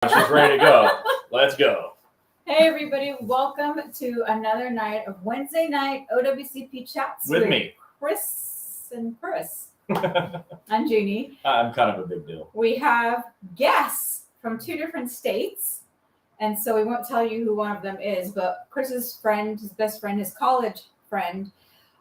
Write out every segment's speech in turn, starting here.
She's ready to go. Let's go. Hey everybody, welcome to another night of Wednesday night OWCP chats With me. Chris and Chris. I'm Gini. I'm kind of a big deal. We have guests from two different states, and so we won't tell you who one of them is, but Chris's friend, his best friend, his college friend,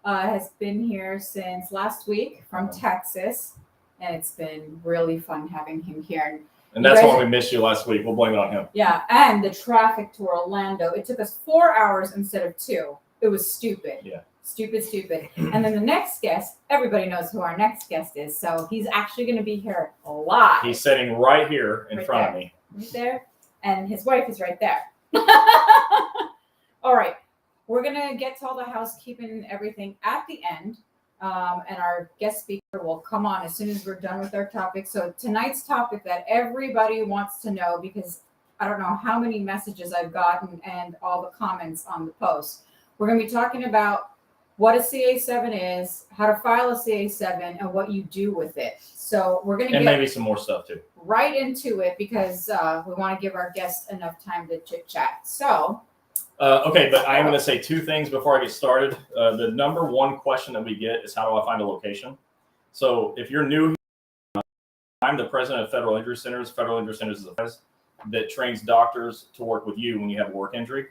has been here since last week from Texas, and it's been really fun having him here. And that's why we missed you last week. We'll blame it on him. Yeah, and the traffic to Orlando. It took us 4 hours instead of 2. It was stupid. Yeah. Stupid. And then the next guest, everybody knows who our next guest is. So he's actually going to be here a lot. He's sitting right here in front of me. Right there. And his wife is right there. All right. We're going to get to all the housekeeping and everything at the end. And our guest speaker will come on as soon as we're done with our topic. So tonight's topic that everybody wants to know, because I don't know how many messages I've gotten and all the comments on the post. We're going to be talking about what a CA7 is, how to file a CA7, and what you do with it. So we're going to get maybe some more stuff too. Right into it because we want to give our guests enough time to chit chat. So. Okay, but I'm going to say two things before I get started. The number one question that we get is, how do I find a location? So if you're new, I'm the president of Federal Injury Centers. Federal Injury Centers is a place that trains doctors to work with you when you have a work injury.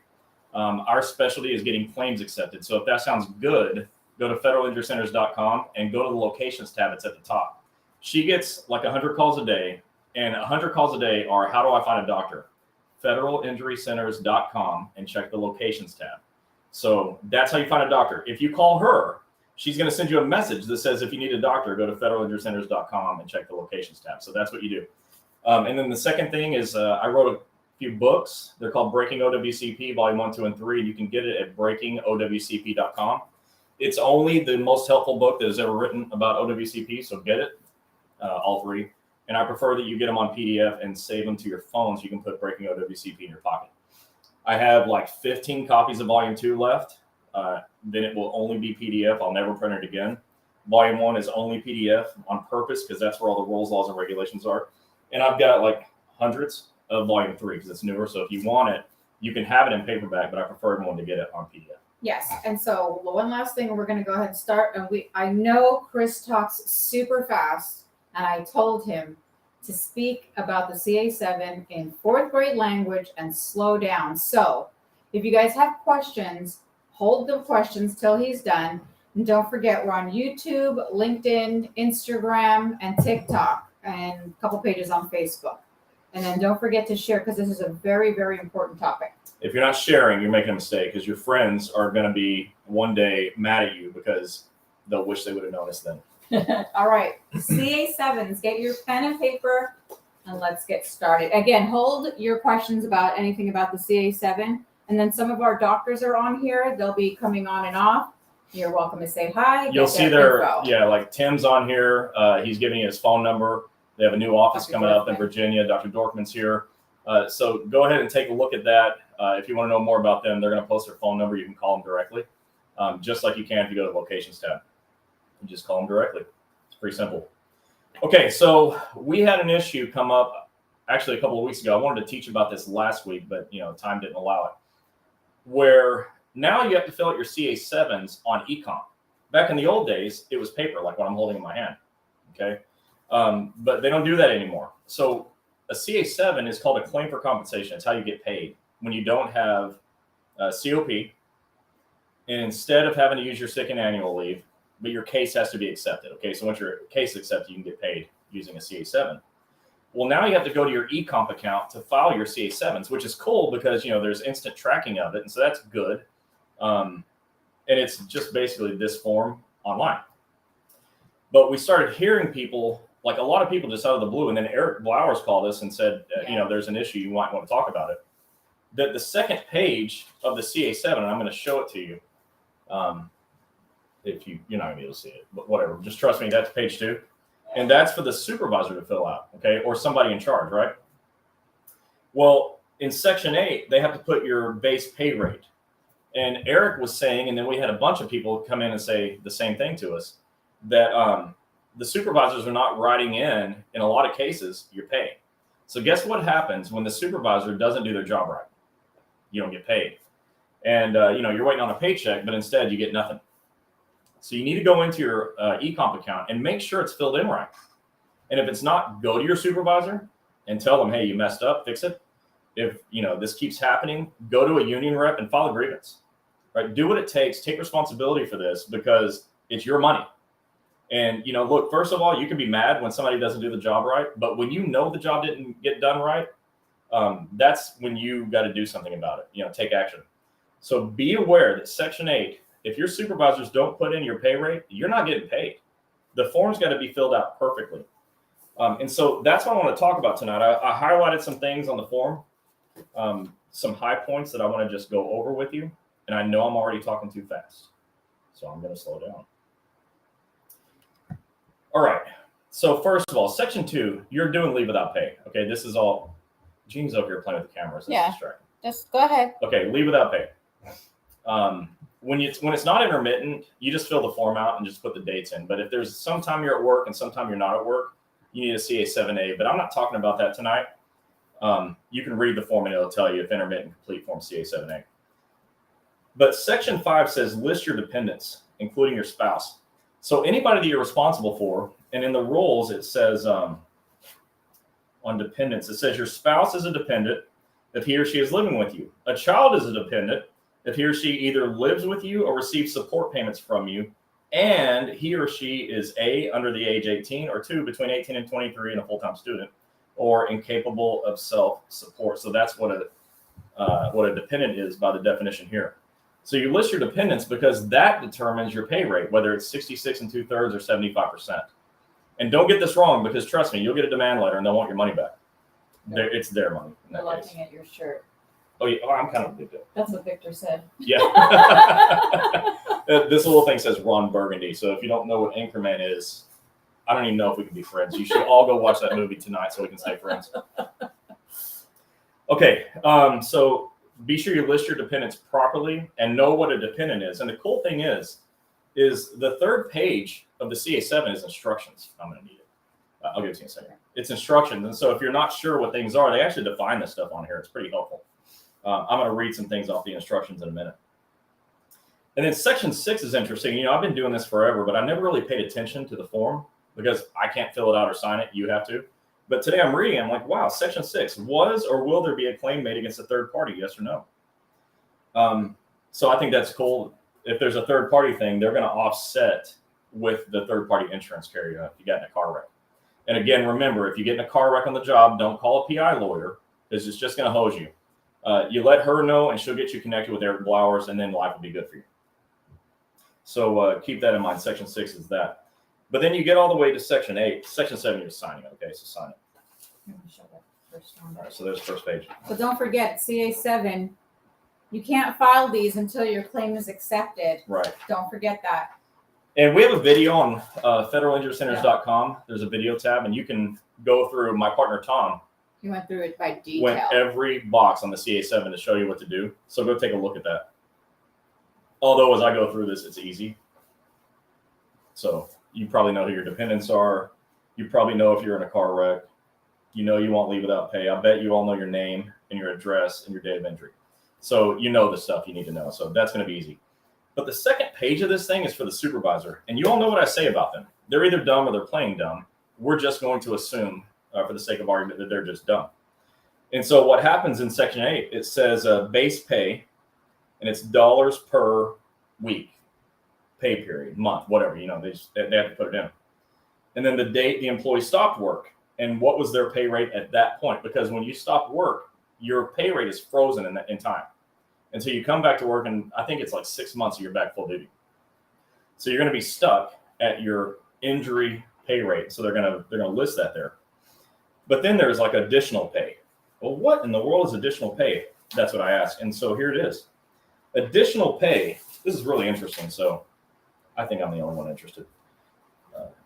Our specialty is getting claims accepted. So if that sounds good, go to federalinjurycenters.com and go to the locations tab. It's at the top. She gets like 100 calls a day, and 100 calls a day are, how do I find a doctor? federalinjurycenters.com and check the locations tab. So that's how you find a doctor. If you call her, she's going to send you a message that says, if you need a doctor, go to federalinjurycenters.com and check the locations tab. So that's what you do. And then the second thing is I wrote a few books. They're called Breaking OWCP, Volume 1, 2, and 3. You can get it at breakingowcp.com. It's only the most helpful book that is ever written about OWCP, so get it, all three. And I prefer that you get them on PDF and save them to your phone so you can put Breaking OWCP in your pocket. I have like 15 copies of Volume 2 left. Then it will only be PDF. I'll never print it again. Volume 1 is only PDF on purpose because that's where all the rules, laws, and regulations are. And I've got like hundreds of Volume 3 because it's newer. So if you want it, you can have it in paperback, but I prefer everyone to get it on PDF. Yes. And so one last thing, we're going to go ahead and start. And I know Chris talks super fast. And I told him to speak about the CA7 in 4th grade language and slow down. So if you guys have questions, hold the questions till he's done. And don't forget, we're on YouTube, LinkedIn, Instagram, and TikTok, and a couple pages on Facebook. And then don't forget to share, because this is a very, very important topic. If you're not sharing, you're making a mistake, because your friends are going to be one day mad at you because they'll wish they would have noticed then. All right, CA7s, get your pen and paper and let's get started. Again, hold your questions about anything about the CA7. And then some of our doctors are on here. They'll be coming on and off. You're welcome to say hi. You'll see their, like Tim's on here. He's giving you his phone number. They have a new office coming up in Virginia. Dr. Dorkman's here. So go ahead and take a look at that. If you want to know more about them, they're going to post their phone number. You can call them directly, just like you can if you go to the locations tab. You just call them directly. It's pretty simple. Okay, so we had an issue come up actually a couple of weeks ago. I wanted to teach about this last week, but time didn't allow it. Where now you have to fill out your CA7s on e-com. Back in the old days, it was paper, like what I'm holding in my hand. Okay, but they don't do that anymore. So a CA7 is called a claim for compensation. It's how you get paid when you don't have COP. And instead of having to use your sick and annual leave, but your case has to be accepted. Okay, so once your case is accepted, you can get paid using a CA7. Well, now you have to go to your eComp account to file your CA7s, which is cool because there's instant tracking of it, and so that's good. And it's just basically this form online. But we started hearing people, like a lot of people just out of the blue, and then Eric Blowers called us and said, there's an issue, you might want to talk about it. That the second page of the CA7, and I'm going to show it to you. If you're not gonna be able to see it, but whatever, just trust me, that's page 2. And that's for the supervisor to fill out, okay, or somebody in charge, right? Well, in section 8, they have to put your base pay rate. And Eric was saying, and then we had a bunch of people come in and say the same thing to us, that the supervisors are not writing in a lot of cases, your pay. So guess what happens when the supervisor doesn't do their job right? You don't get paid. And, you're waiting on a paycheck, but instead you get nothing. So you need to go into your eComp account and make sure it's filled in right. And if it's not, go to your supervisor and tell them, hey, you messed up, fix it. If, this keeps happening, go to a union rep and file a grievance, right? Do what it takes, take responsibility for this because it's your money. And, look, first of all, you can be mad when somebody doesn't do the job right, but when you know the job didn't get done right, that's when you got to do something about it, take action. So be aware that Section 8, if your supervisors don't put in your pay rate, you're not getting paid. The form's got to be filled out perfectly. And so that's what I want to talk about tonight. I highlighted some things on the form, some high points that I want to just go over with you. And I know I'm already talking too fast, so I'm going to slow down. All right. So first of all, Section 2, you're doing leave without pay. Okay, this is all. Gene's over here playing with the cameras. Yeah. Just go ahead. Okay, leave without pay. When it's not intermittent, you just fill the form out and just put the dates in. But if there's some time you're at work and sometime you're not at work, you need a CA7A. But I'm not talking about that tonight. You can read the form and it'll tell you if intermittent complete form CA7A. But Section 5 says list your dependents, including your spouse. So anybody that you're responsible for, and in the rules it says on dependents, it says your spouse is a dependent if he or she is living with you. A child is a dependent if he or she either lives with you or receives support payments from you, and he or she is A, under the age 18, or 2, between 18 and 23 and a full-time student, or incapable of self-support. So that's what a dependent is by the definition here. So you list your dependents because that determines your pay rate, whether it's 66 2/3 or 75%. And don't get this wrong, because trust me, you'll get a demand letter and they'll want your money back. It's their money. I'm looking at your shirt. Oh, yeah. Oh, I'm kind of a big deal. That's what Victor said. Yeah. This little thing says Ron Burgundy. So if you don't know what Anchorman is, I don't even know if we can be friends. You should all go watch that movie tonight so we can stay friends. Okay. So be sure you list your dependents properly and know what a dependent is. And the cool thing is the third page of the CA7 is instructions. I'm going to need it. I'll give it to you in a second. It's instructions. And so if you're not sure what things are, they actually define this stuff on here. It's pretty helpful. I'm going to read some things off the instructions in a minute. And then Section 6 is interesting. I've been doing this forever, but I never really paid attention to the form because I can't fill it out or sign it. You have to. But today I'm reading, I'm like, wow, Section 6, was or will there be a claim made against a third party, yes or no? So I think that's cool. If there's a third party thing, they're going to offset with the third party insurance carrier if you got in a car wreck. And again, remember, if you get in a car wreck on the job, don't call a PI lawyer because it's just going to hose you. You let her know and she'll get you connected with Eric Blowers, and then life will be good for you. So keep that in mind. Section 6 is that. But then you get all the way to Section 8. Section 7, you're signing it. Okay, so sign it. Let me show that first one. All right, so there's the first page. So don't forget, CA7, you can't file these until your claim is accepted. Right. Don't forget that. And we have a video on federalinjurycenters.com. There's a video tab, and you can go through. My partner, Tom, You went through it by detail. went every box on the CA7 to show you what to do. So go take a look at that. Although as I go through this, it's easy. So you probably know who your dependents are. You probably know if you're in a car wreck. You know you won't leave without pay. I bet you all know your name and your address and your date of injury. So you know the stuff you need to know. So that's going to be easy. But the second page of this thing is for the supervisor. And you all know what I say about them. They're either dumb or they're playing dumb. We're just going to assume, for the sake of argument, that they're just dumb. And so what happens in Section 8, it says base pay, and it's dollars per week, pay period, month, whatever. They have to put it in. And then the date the employee stopped work and what was their pay rate at that point. Because when you stop work, your pay rate is frozen in time. And so you come back to work, and I think it's like 6 months you're back full duty. So you're going to be stuck at your injury pay rate. So they're going to list that there. But then there's like additional pay. Well, what in the world is additional pay? That's what I asked. And so here it is. Additional pay. This is really interesting. So I think I'm the only one interested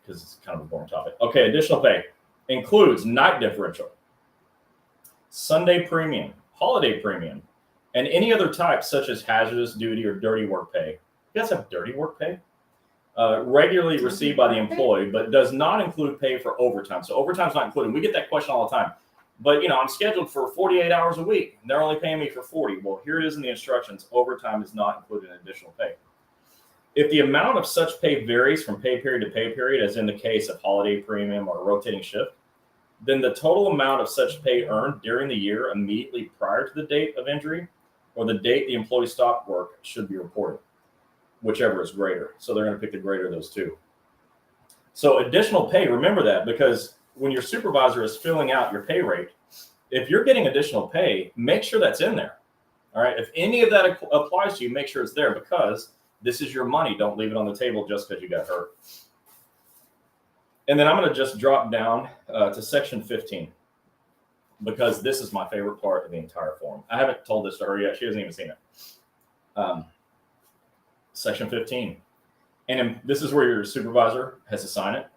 because it's kind of a boring topic. Okay, additional pay includes night differential, Sunday premium, holiday premium, and any other type such as hazardous duty or dirty work pay. You guys have dirty work pay? Regularly received by the employee, but does not include pay for overtime. So overtime's not included. We get that question all the time. But, I'm scheduled for 48 hours a week. And they're only paying me for 40. Well, here it is in the instructions. Overtime is not included in additional pay. If the amount of such pay varies from pay period to pay period, as in the case of holiday premium or rotating shift, then the total amount of such pay earned during the year immediately prior to the date of injury or the date the employee stopped work should be reported, whichever is greater. So they're going to pick the greater of those two. So additional pay, remember that, because when your supervisor is filling out your pay rate, if you're getting additional pay, make sure that's in there. All right. If any of that applies to you, make sure it's there, because this is your money. Don't leave it on the table just because you got hurt. And then I'm going to just drop down to section 15, because this is my favorite part of the entire form. I haven't told this to her yet. She hasn't even seen it. Section 15. And this is where your supervisor has to sign it.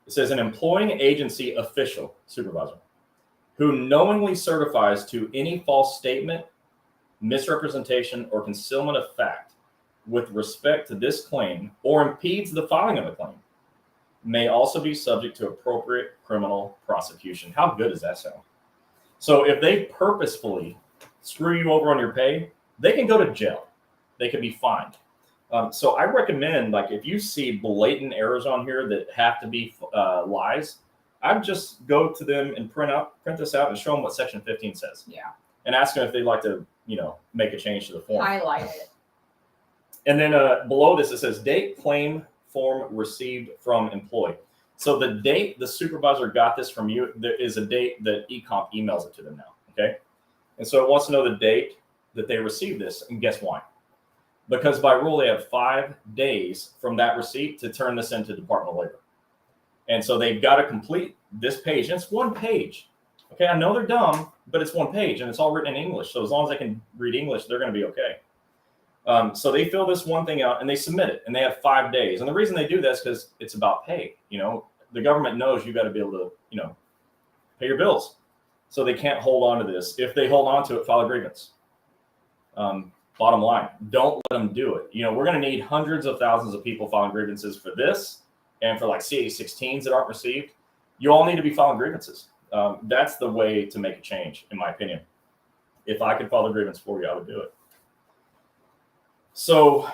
It says an employing agency official, supervisor, who knowingly certifies to any false statement, misrepresentation, or concealment of fact with respect to this claim or impedes the filing of a claim may also be subject to appropriate criminal prosecution. How good does that sound? So if they purposefully screw you over on your pay, they can go to jail. They can be fined. So I recommend, like, if you see blatant errors on here that have to be lies, I'd just go to them and print this out and show them what section 15 says. Yeah. And ask them if they'd like to, make a change to the form. Highlight it. And then below this, it says date claim form received from employee. So the date the supervisor got this from you, there is a date that eComp emails it to them now. Okay. And so it wants to know the date that they received this. And guess why? Because by rule, they have 5 days from that receipt to turn this into Department of Labor. And so they've got to complete this page. And it's one page. Okay, I know they're dumb, but it's one page and it's all written in English. So as long as they can read English, they're going to be okay. So they fill this one thing out and they submit it, and they have 5 days. And the reason they do this is because it's about pay. The government knows you got to be able to, pay your bills. So they can't hold on to this. If they hold on to it, file a grievance. Bottom line, don't let them do it. We're going to need hundreds of thousands of people filing grievances for this, and for like CA-16s that aren't received. You all need to be filing grievances. That's the way to make a change, in my opinion. If I could file a grievance for you, I would do it. So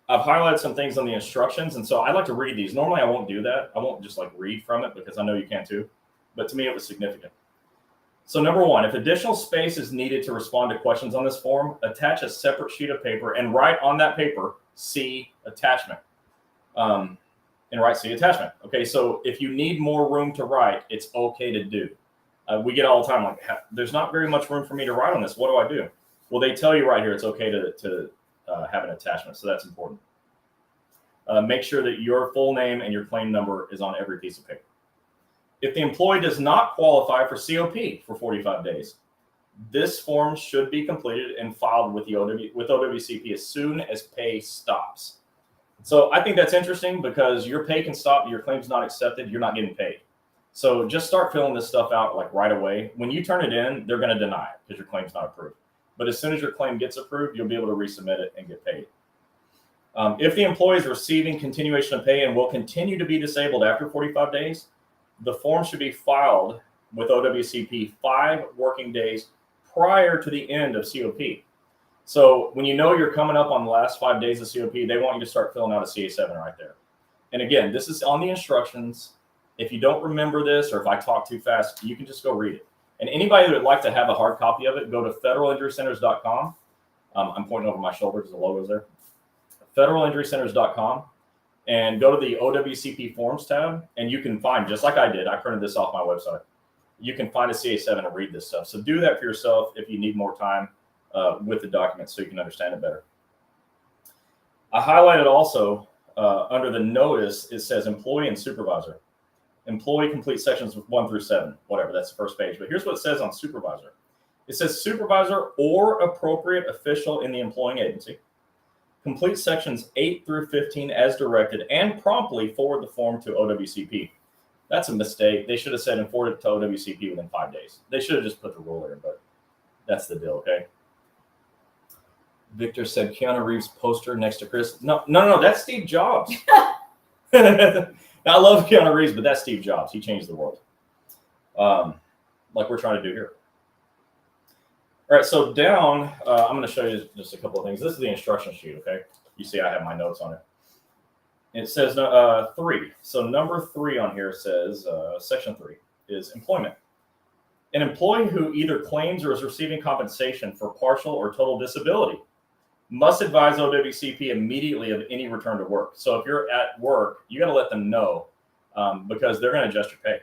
I've highlighted some things on the instructions, and so I'd like to read these. Normally, I won't do that. I won't just read from it, because I know you can too. But to me, it was significant. So number 1, if additional space is needed to respond to questions on this form, attach a separate sheet of paper and write on that paper, see attachment. And write see attachment. Okay, so if you need more room to write, it's okay to do. We get all the time, there's not very much room for me to write on this. What do I do? Well, they tell you right here it's okay to have an attachment, so that's important. Make sure that your full name and your claim number is on every piece of paper. If the employee does not qualify for COP for 45 days, this form should be completed and filed with OWCP as soon as pay stops. So I think that's interesting, because your pay can stop, your claim's not accepted, you're not getting paid. So just start filling this stuff out right away. When you turn it in, they're going to deny it because your claim's not approved. But as soon as your claim gets approved, you'll be able to resubmit it and get paid. If the employee is receiving continuation of pay and will continue to be disabled after 45 days, the form should be filed with OWCP 5 working days prior to the end of COP. So when you're coming up on the last 5 days of COP, they want you to start filling out a CA-7 right there. And again, this is on the instructions. If you don't remember this, or if I talk too fast, you can just go read it. And anybody that would like to have a hard copy of it, go to federalinjurycenters.com. I'm pointing over my shoulder because the logo's there. federalinjurycenters.com. And go to the OWCP forms tab, and you can find, just like I did, I printed this off my website. You can find a CA-7 and read this stuff. So do that for yourself if you need more time with the document so you can understand it better. I highlighted also under the notice, it says employee and supervisor. Employee complete sections 1 through 7, whatever, that's the first page. But here's what it says on supervisor. It says supervisor or appropriate official in the employing agency. Complete sections 8 through 15 as directed and promptly forward the form to OWCP. That's a mistake. They should have said and forward it to OWCP within 5 days. They should have just put the rule there, but that's the deal, okay? Victor said Keanu Reeves poster next to Chris. No, that's Steve Jobs. I love Keanu Reeves, but that's Steve Jobs. He changed the world. like we're trying to do here. All right, so down, I'm going to show you just a couple of things. This is the instruction sheet, okay? You see I have my notes on it. It says 3. So number 3 on here says, section 3 is employment. An employee who either claims or is receiving compensation for partial or total disability must advise OWCP immediately of any return to work. So if you're at work, you got to let them know because they're going to adjust your pay.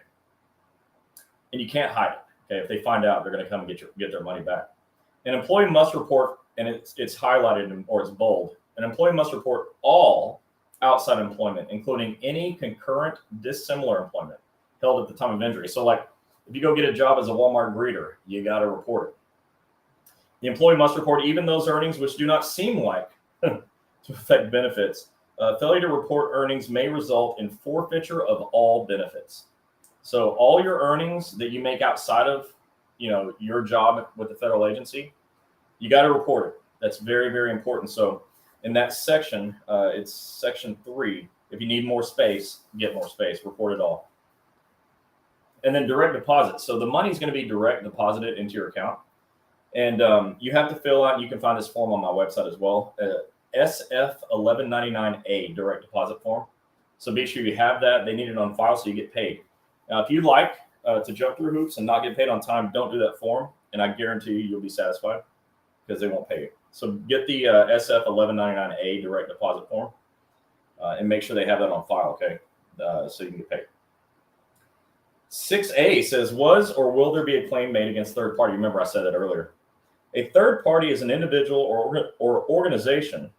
And you can't hide it. Okay, if they find out, they're going to come and get their money back. An employee must report, and it's highlighted or it's bold. An employee must report all outside employment, including any concurrent dissimilar employment held at the time of injury. So like if you go get a job as a Walmart greeter, you got to report it. The employee must report even those earnings which do not seem like to affect benefits. Failure to report earnings may result in forfeiture of all benefits. So all your earnings that you make outside of, your job with the federal agency, you got to report it. That's very, very important. So in that section, it's section 3. If you need more space, get more space. Report it all. And then direct deposit. So the money is going to be direct deposited into your account. And you have to fill out, you can find this form on my website as well, SF 1199A direct deposit form. So make sure you have that. They need it on file so you get paid. Now, if you like to jump through hoops and not get paid on time, don't do that form. And I guarantee you'll be satisfied because they won't pay you. So get the SF 1199A direct deposit form and make sure they have that on file, okay? So you can get paid. 6A says, was or will there be a claim made against third party? Remember I said that earlier. A third party is an individual or organization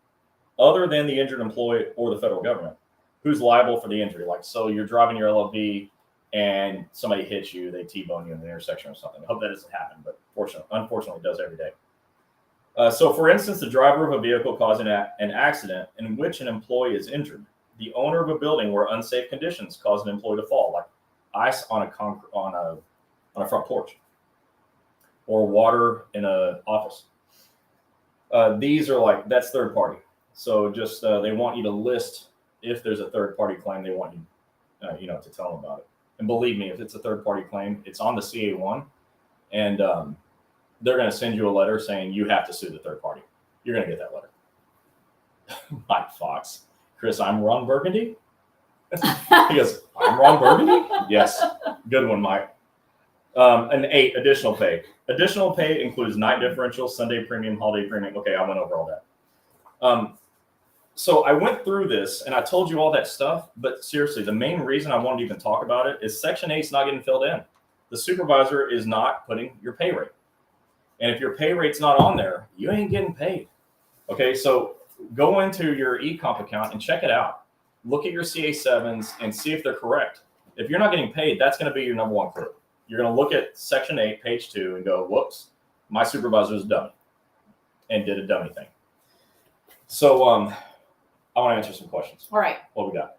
other than the injured employee or the federal government who's liable for the injury. Like, so you're driving your LLV and somebody hits you, they T-bone you in the intersection or something. I hope that doesn't happen, but unfortunately it does every day. So for instance, the driver of a vehicle causing an accident in which an employee is injured, the owner of a building where unsafe conditions cause an employee to fall, like ice on a front porch, or water in an office. These are that's third party. So just they want you to list if there's a third party claim. They want you, to tell them about it. And believe me, if it's a third party claim, it's on the CA1, and they're going to send you a letter saying you have to sue the third party. You're going to get that letter. Mike Fox, Chris, I'm Ron Burgundy. He goes, I'm Ron Burgundy? Yes. Good one, Mike. And 8, additional pay. Additional pay includes night differential, Sunday premium, holiday premium. Okay, I went over all that. So I went through this and I told you all that stuff, but seriously, the main reason I wanted to even talk about it is Section 8 is not getting filled in. The supervisor is not putting your pay rate. And if your pay rate's not on there, you ain't getting paid. Okay, so go into your eComp account and check it out. Look at your CA7s and see if they're correct. If you're not getting paid, that's going to be your number one clue. You're going to look at Section 8, page 2, and go, whoops, my supervisor is dummy and did a dummy thing. So I want to answer some questions. All right. What we got?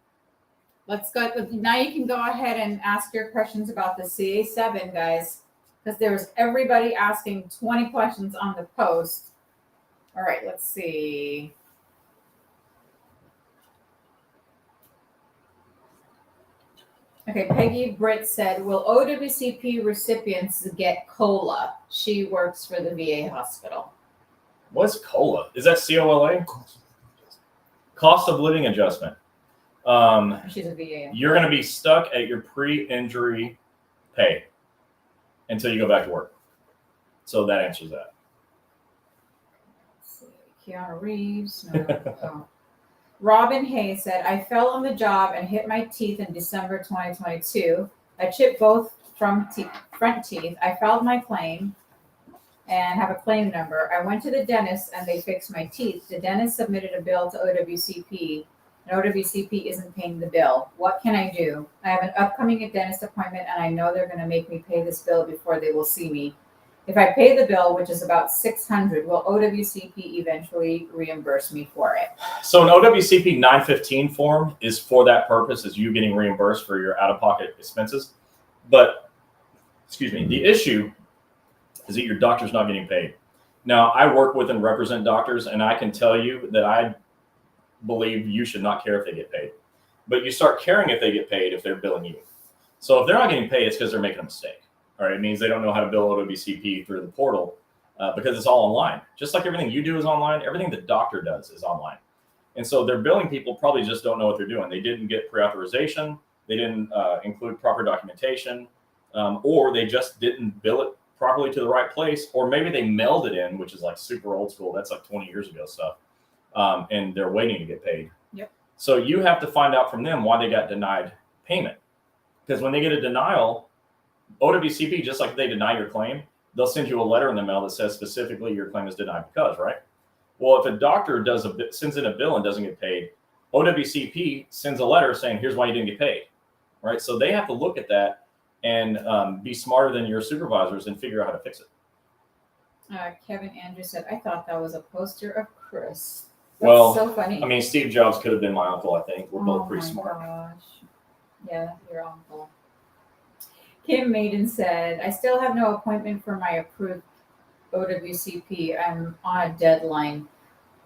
Let's go. Now you can go ahead and ask your questions about the CA7, guys, because there's everybody asking 20 questions on the post. All right, let's see. Okay, Peggy Britt said, will OWCP recipients get COLA? She works for the VA hospital. What's COLA? Is that COLA? Cost of living adjustment. She's a VA. You're going to be stuck at your pre-injury pay until you go back to work. So that answers that. Let's see. Keanu Reeves. No. Oh. Robin Hayes said, I fell on the job and hit my teeth in December 2022. I chipped both front teeth. I filed my claim and have a claim number. I went to the dentist and they fixed my teeth. The dentist submitted a bill to OWCP and OWCP isn't paying the bill. What can I do? I have an upcoming dentist appointment and I know they're going to make me pay this bill before they will see me. If I pay the bill, which is about $600, will OWCP eventually reimburse me for it? So an OWCP 915 form is for that purpose, is you getting reimbursed for your out-of-pocket expenses. But, excuse me, the issue is that your doctor's not getting paid. Now, I work with and represent doctors, and I can tell you that I believe you should not care if they get paid. But you start caring if they get paid if they're billing you. So if they're not getting paid, it's because they're making a mistake. All right, it means they don't know how to bill OWCP through the portal because it's all online. Just like everything you do is online, everything the doctor does is online. And so their billing people probably just don't know what they're doing. They didn't get pre-authorization. They didn't include proper documentation, or they just didn't bill it properly to the right place, or maybe they mailed it in, which is like super old school. That's like 20 years ago stuff. And they're waiting to get paid. Yep. So you have to find out from them why they got denied payment. Because when they get a denial, OWCP, just like they deny your claim, they'll send you a letter in the mail that says specifically your claim is denied because, right? Well, if a doctor sends in a bill and doesn't get paid, OWCP sends a letter saying, here's why you didn't get paid, right? So they have to look at that and be smarter than your supervisors and figure out how to fix it. Kevin Andrews said, I thought that was a poster of Chris. That's Well, so funny. I mean, Steve Jobs could have been my uncle, I think. We're both pretty smart. Gosh. Yeah, your uncle. Kim Maiden said, I still have no appointment for my approved OWCP. I'm on a deadline.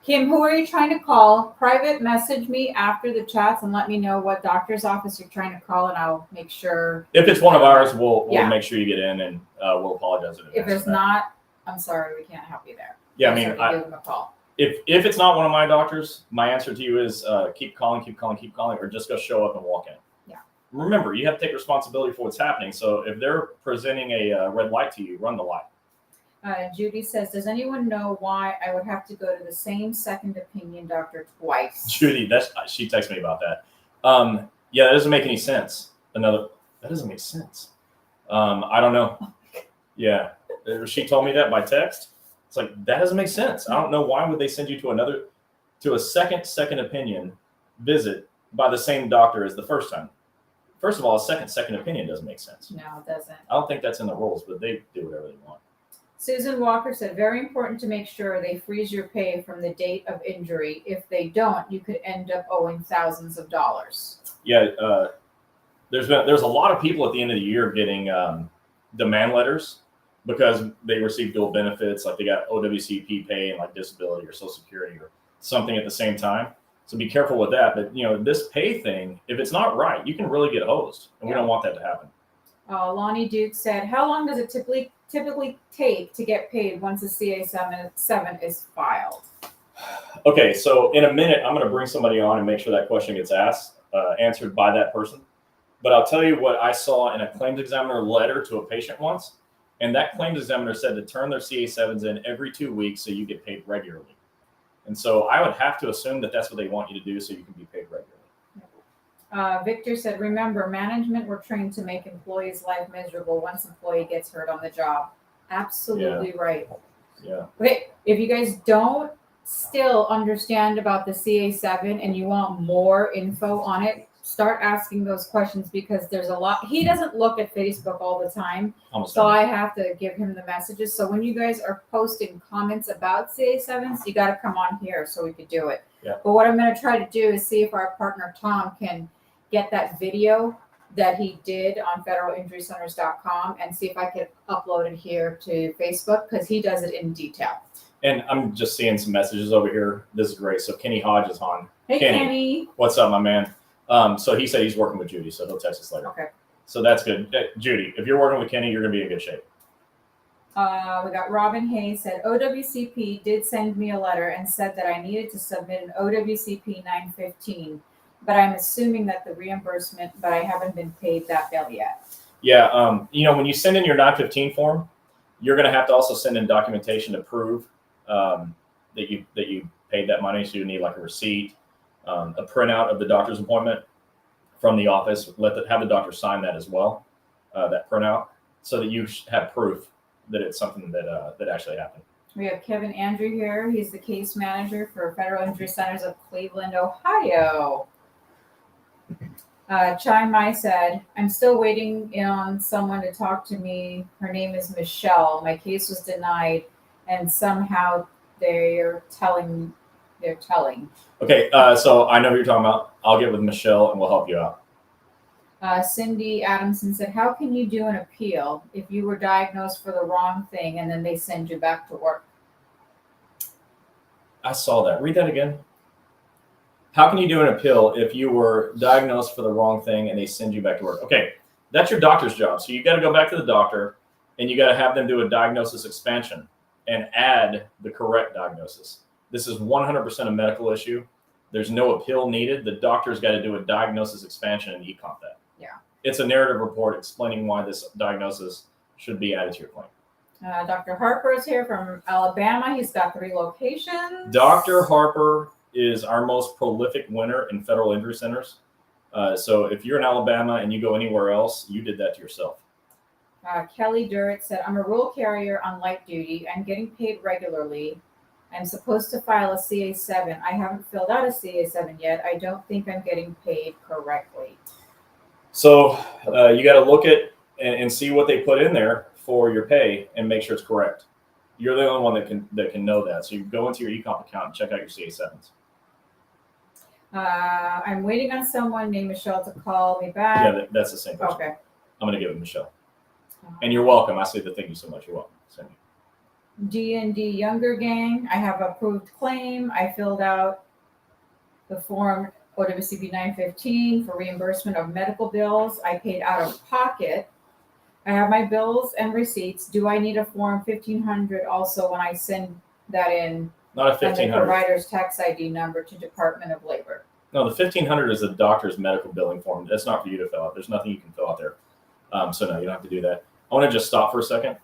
Kim, who are you trying to call? Private message me after the chats and let me know what doctor's office you're trying to call, and I'll make sure. If it's one of ours, we'll Yeah. make sure you get in, and we'll apologize in advance If it's for that. not, I'm sorry, we can't help you there. Yeah, I Just mean, have to give them a call. if it's not one of my doctors, my answer to you is keep calling, or just go show up and walk in. Yeah. Remember, you have to take responsibility for what's happening. So if they're presenting a red light to you, run the light. Judy says, does anyone know why I would have to go to the same second opinion doctor twice? Judy, she texted me about that. Yeah, that doesn't make any sense. That doesn't make sense. I don't know. Yeah, she told me that by text. It's like, that doesn't make sense. I don't know why would they send you to a second opinion visit by the same doctor as the first time. First of all, a second opinion doesn't make sense. No, it doesn't. I don't think that's in the rules, but they do whatever they want. Susan Walker said, very important to make sure they freeze your pay from the date of injury. If they don't, you could end up owing thousands of dollars. Yeah, there's a lot of people at the end of the year getting demand letters because they received dual benefits, like they got OWCP pay and like disability or Social Security or something at the same time. So be careful with that. But this pay thing, if it's not right, you can really get hosed, and we don't want that to happen. Lonnie Duke said, how long does it typically take to get paid once a CA7 is filed? Okay, so in a minute, I'm going to bring somebody on and make sure that question gets answered by that person. But I'll tell you what I saw in a claims examiner letter to a patient once. And that claims examiner said to turn their CA7s in every 2 weeks so you get paid regularly. And so I would have to assume that that's what they want you to do so you can be paid regularly. Victor said, remember, management were trained to make employees' life miserable once employee gets hurt on the job. Absolutely right. Yeah. Okay, if you guys don't still understand about the CA7 and you want more info on it, start asking those questions because there's a lot. He doesn't look at Facebook all the time, so I have to give him the messages. So when you guys are posting comments about CA7s, you got to come on here so we could do it. Yeah. But what I'm going to try to do is see if our partner Tom can get that video that he did on federalinjurycenters.com and see if I could upload it here to Facebook because he does it in detail. And I'm just seeing some messages over here. This is great. So Kenny Hodge is on. Hey, Kenny. What's up, my man? So he said he's working with Judy, so he'll text us later. Okay. So that's good. Judy, if you're working with Kenny, you're going to be in good shape. We got Robin Hayes said, OWCP did send me a letter and said that I needed to submit an OWCP 915, but I'm assuming that the reimbursement, but I haven't been paid that bill yet. Yeah. When you send in your 915 form, you're going to have to also send in documentation to prove that you paid that money. So you need like a receipt, a printout of the doctor's appointment from the office. Have the doctor sign that as well, that printout, so that you have proof that it's something that actually happened. We have Kevin Andrew here. He's the case manager for Federal Injury Centers of Cleveland, Ohio. Chai Mai said, I'm still waiting on someone to talk to me. Her name is Michelle. My case was denied, and somehow they're telling. Okay, so I know who you're talking about. I'll get with Michelle and we'll help you out. Cindy Adamson said, how can you do an appeal if you were diagnosed for the wrong thing and then they send you back to work? I saw that. Read that again. How can you do an appeal if you were diagnosed for the wrong thing and they send you back to work? Okay, that's your doctor's job. So you got to go back to the doctor and you got to have them do a diagnosis expansion and add the correct diagnosis. This is 100% a medical issue. There's no appeal needed. The doctor's got to do a diagnosis expansion and e-comp that. Yeah. It's a narrative report explaining why this diagnosis should be added to your claim. Dr. Harper is here from Alabama. He's got 3 locations. Dr. Harper is our most prolific winner in federal injury centers. So if you're in Alabama and you go anywhere else, you did that to yourself. Kelly Durrett said, I'm a rural carrier on light duty. I'm getting paid regularly. I'm supposed to file a CA7. I haven't filled out a CA7 yet. I don't think I'm getting paid correctly. So you got to look at and see what they put in there for your pay and make sure it's correct. You're the only one that can know that. So you go into your e-comp account and check out your CA7s. I'm waiting on someone named Michelle to call me back. Yeah, that's the same person. Okay. I'm going to give it to Michelle. And you're welcome. I say thank you so much. You're welcome. Cindy. D&D Younger Gang. I have approved claim. I filled out the form OWCP 915 for reimbursement of medical bills. I paid out of pocket. I have my bills and receipts. Do I need a form 1500 also when I send that in? Not a And the 1500. provider's tax ID number to Department of Labor. No, the 1500 is a doctor's medical billing form. That's not for you to fill out. There's nothing you can fill out there. So no, you don't have to do that. I want to just stop for a second.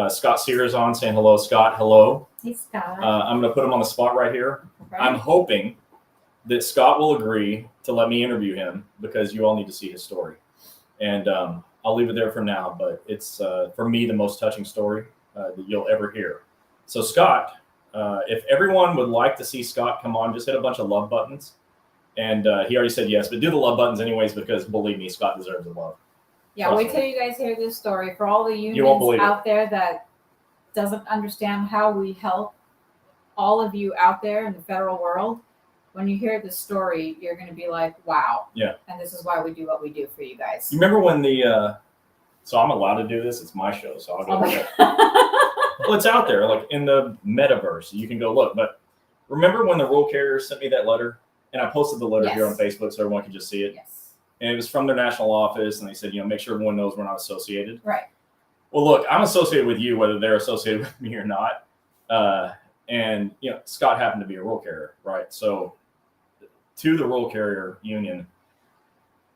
Scott Sears on saying hello. Scott, hello. Hey, Scott. I'm going to put him on the spot right here. Okay. I'm hoping that Scott will agree to let me interview him because you all need to see his story. And I'll leave it there for now, but it's, for me, the most touching story that you'll ever hear. So Scott, if everyone would like to see Scott come on, just hit a bunch of love buttons. And he already said yes, but do the love buttons anyways because believe me, Scott deserves the love. Yeah, wait till you guys hear this story. For all the You won't unions believe out there that doesn't understand how we help all of you out there in the federal world, when you hear this story, you're going to be like, wow. Yeah. And this is why we do what we do for you guys. You remember when so I'm allowed to do this. It's my show, so I'll go there. Well, it's out there, like in the metaverse. You can go look. But remember when the rural carriers sent me that letter? And I posted the letter here on Facebook so everyone could just see it. Yes. And it was from their national office. And they said, make sure everyone knows we're not associated. Right. Well, look, I'm associated with you, whether they're associated with me or not. And, Scott happened to be a rural carrier, right? So to the rural carrier union,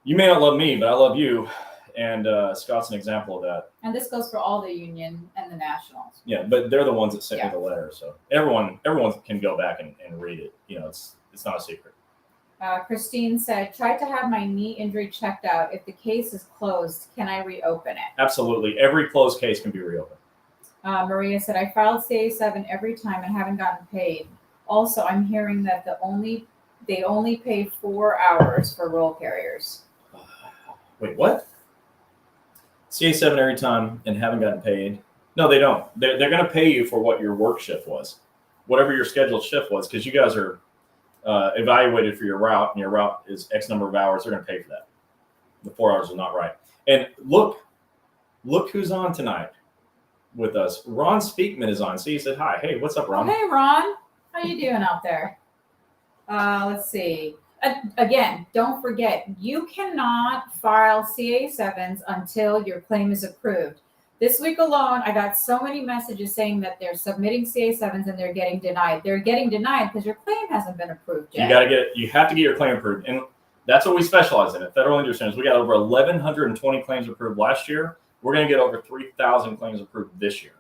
you may not love me, but I love you. And Scott's an example of that. And this goes for all the union and the nationals. Yeah, but they're the ones that sent me the letter. So everyone can go back and read it. It's not a secret. Christine said, tried to have my knee injury checked out. If the case is closed, can I reopen it? Absolutely. Every closed case can be reopened. Maria said, I filed CA7 every time and haven't gotten paid. Also, I'm hearing that they only pay 4 hours for rural carriers. Wait, what? CA7 every time and haven't gotten paid? No, they don't. They're going to pay you for what your work shift was, whatever your scheduled shift was, because you guys are evaluated for your route, and your route is X number of hours. They're going to pay for that. The 4 hours is not right. And look who's on tonight with us. Ron Speakman is on. See, he said hi. Hey, what's up, Ron? Oh, hey, Ron. How you doing out there? Let's see. Again, don't forget, you cannot file CA7s until your claim is approved. This week alone, I got so many messages saying that they're submitting CA7s and they're getting denied. They're getting denied because your claim hasn't been approved yet. You have to get your claim approved. And that's what we specialize in at Federal Injury Centers. We got over 1,120 claims approved last year. We're going to get over 3,000 claims approved this year.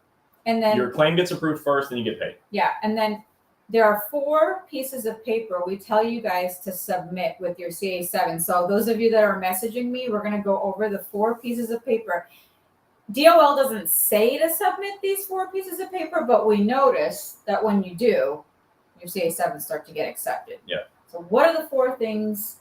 And then your claim gets approved first, then you get paid. Yeah. And then there are 4 pieces of paper we tell you guys to submit with your CA7. So those of you that are messaging me, we're going to go over the 4 pieces of paper. DOL doesn't say to submit these 4 pieces of paper, but we notice that when you do, your CA7s start to get accepted. Yeah. So what are the 4 things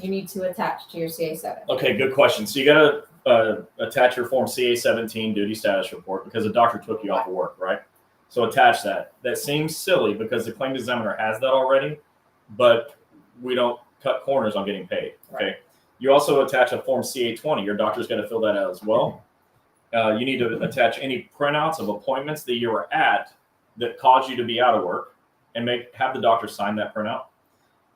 you need to attach to your CA7? Okay, good question. So you got to attach your form CA17 duty status report because the doctor took you off of work, right? So attach that. That seems silly because the claims examiner has that already, but we don't cut corners on getting paid. Okay. Right. You also attach a form CA20. Your doctor's got to fill that out as well. You need to attach any printouts of appointments that you were at that caused you to be out of work and have the doctor sign that printout.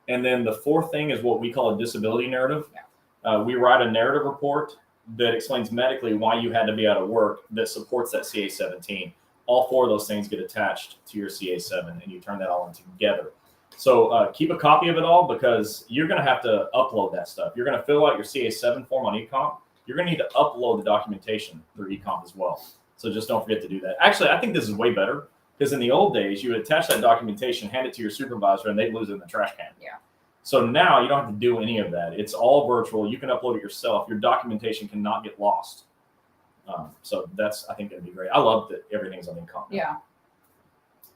And then the 4th thing is what we call a disability narrative. Yeah. We write a narrative report that explains medically why you had to be out of work that supports that CA-17. All 4 of those things get attached to your CA-7, and you turn that all in together. So keep a copy of it all, because you're going to have to upload that stuff. You're going to fill out your CA-7 form on eComp. You're going to need to upload the documentation through eComp as well. So just don't forget to do that. Actually, I think this is way better, because in the old days, you would attach that documentation, hand it to your supervisor, and they'd lose it in the trash can. Yeah. So now you don't have to do any of that. It's all virtual. You can upload it yourself. Your documentation cannot get lost. So that's, I think, going to be great. I love that everything's on eComp. Yeah.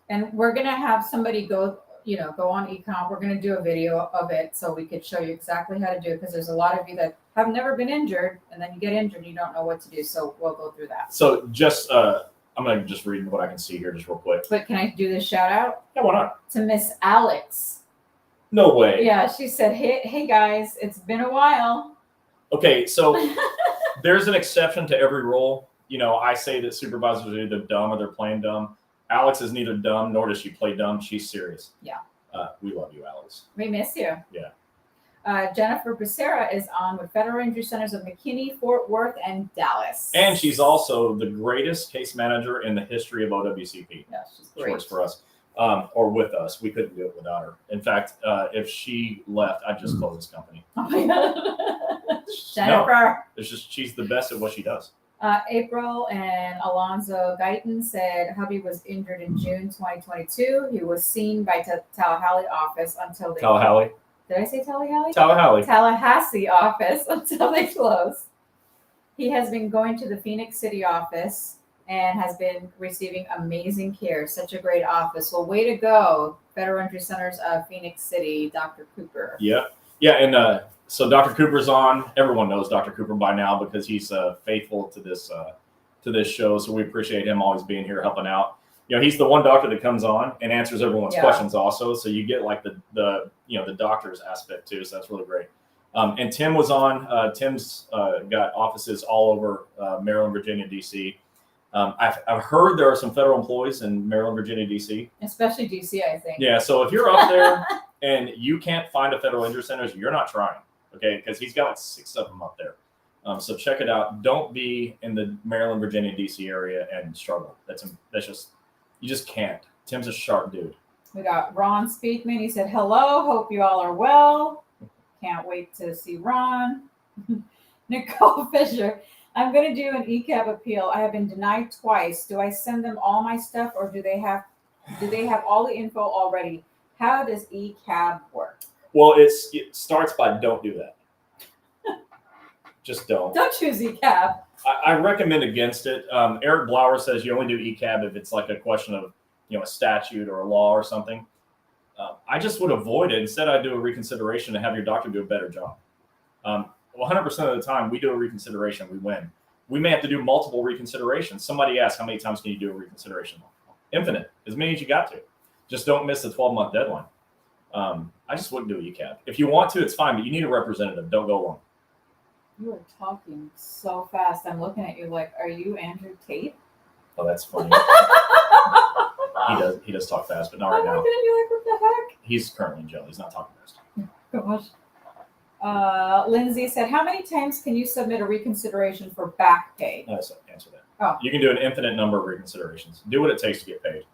And we're going to have somebody go on eComp. We're going to do a video of it so we could show you exactly how to do it, because there's a lot of you that have never been injured, and then you get injured and you don't know what to do. So we'll go through that. So just, I'm going to just read what I can see here just real quick. But can I do this shout out? Yeah, why not? To Miss Alex. No way. Yeah, she said, hey guys, it's been a while. Okay, so there's an exception to every rule. I say that supervisors are either dumb or they're playing dumb. Alex is neither dumb nor does she play dumb. She's serious. Yeah. We love you, Alex. We miss you. Yeah. Jennifer Becerra is on with Federal Injury Centers of McKinney, Fort Worth, and Dallas. And she's also the greatest case manager in the history of OWCP. Yeah, she's She great. works for us. Or with us. We couldn't do it without her. In fact, if she left, I'd just close this company. Oh my God. Jennifer. No, it's just, she's the best at what she does. April and Alonzo Guyton said hubby was injured in June 2022. He was seen by Tallahassee office until they Tallahassee? Did I say Tallahassee? Tallahassee office until they closed. He has been going to the Phoenix City office and has been receiving amazing care. Such a great office. Well, way to go, Federal Injury Centers of Phoenix City, Dr. Cooper. Yeah. Yeah, and so Dr. Cooper's on. Everyone knows Dr. Cooper by now because he's faithful to this show. So we appreciate him always being here helping out. He's the one doctor that comes on and answers everyone's questions also. So you get like the doctor's aspect too. So that's really great. And Tim was on. Tim's got offices all over Maryland, Virginia, DC. I've heard there are some federal employees in Maryland, Virginia, DC. Especially DC, I think. Yeah. So if you're up there and you can't find a federal injury center, you're not trying. Okay, because he's got like 6 of them up there. So check it out. Don't be in the Maryland, Virginia, DC area and struggle. That's just, you just can't. Tim's a sharp dude. We got Ron Speakman. He said, hello, hope you all are well. Can't wait to see Ron. Nicole Fisher, I'm going to do an ECAB appeal. I have been denied twice. Do I send them all my stuff, or do they have all the info already? How does ECAB work? Well, it starts by don't do that. Just don't. Don't choose ECAB. I recommend against it. Eric Blauer says you only do ECAB if it's like a question of a statute or a law or something. I just would avoid it. Instead, I do a reconsideration and have your doctor do a better job. 100% of the time, we do a reconsideration, we win. We may have to do multiple reconsiderations. Somebody asked, how many times can you do a reconsideration? Infinite, as many as you got to. Just don't miss the 12-month deadline. I just wouldn't do a ECAB. If you want to, it's fine, but you need a representative. Don't go alone. You are talking so fast. I'm looking at you like, are you Andrew Tate? Oh, that's funny. He does talk fast, but not right I'm now. looking at you like, what the heck? He's currently in jail. He's not talking fast. Gosh. Lindsay said, how many times can you submit a reconsideration for back pay? So answer that. Oh. You can do an infinite number of reconsiderations. Do what it takes to get paid.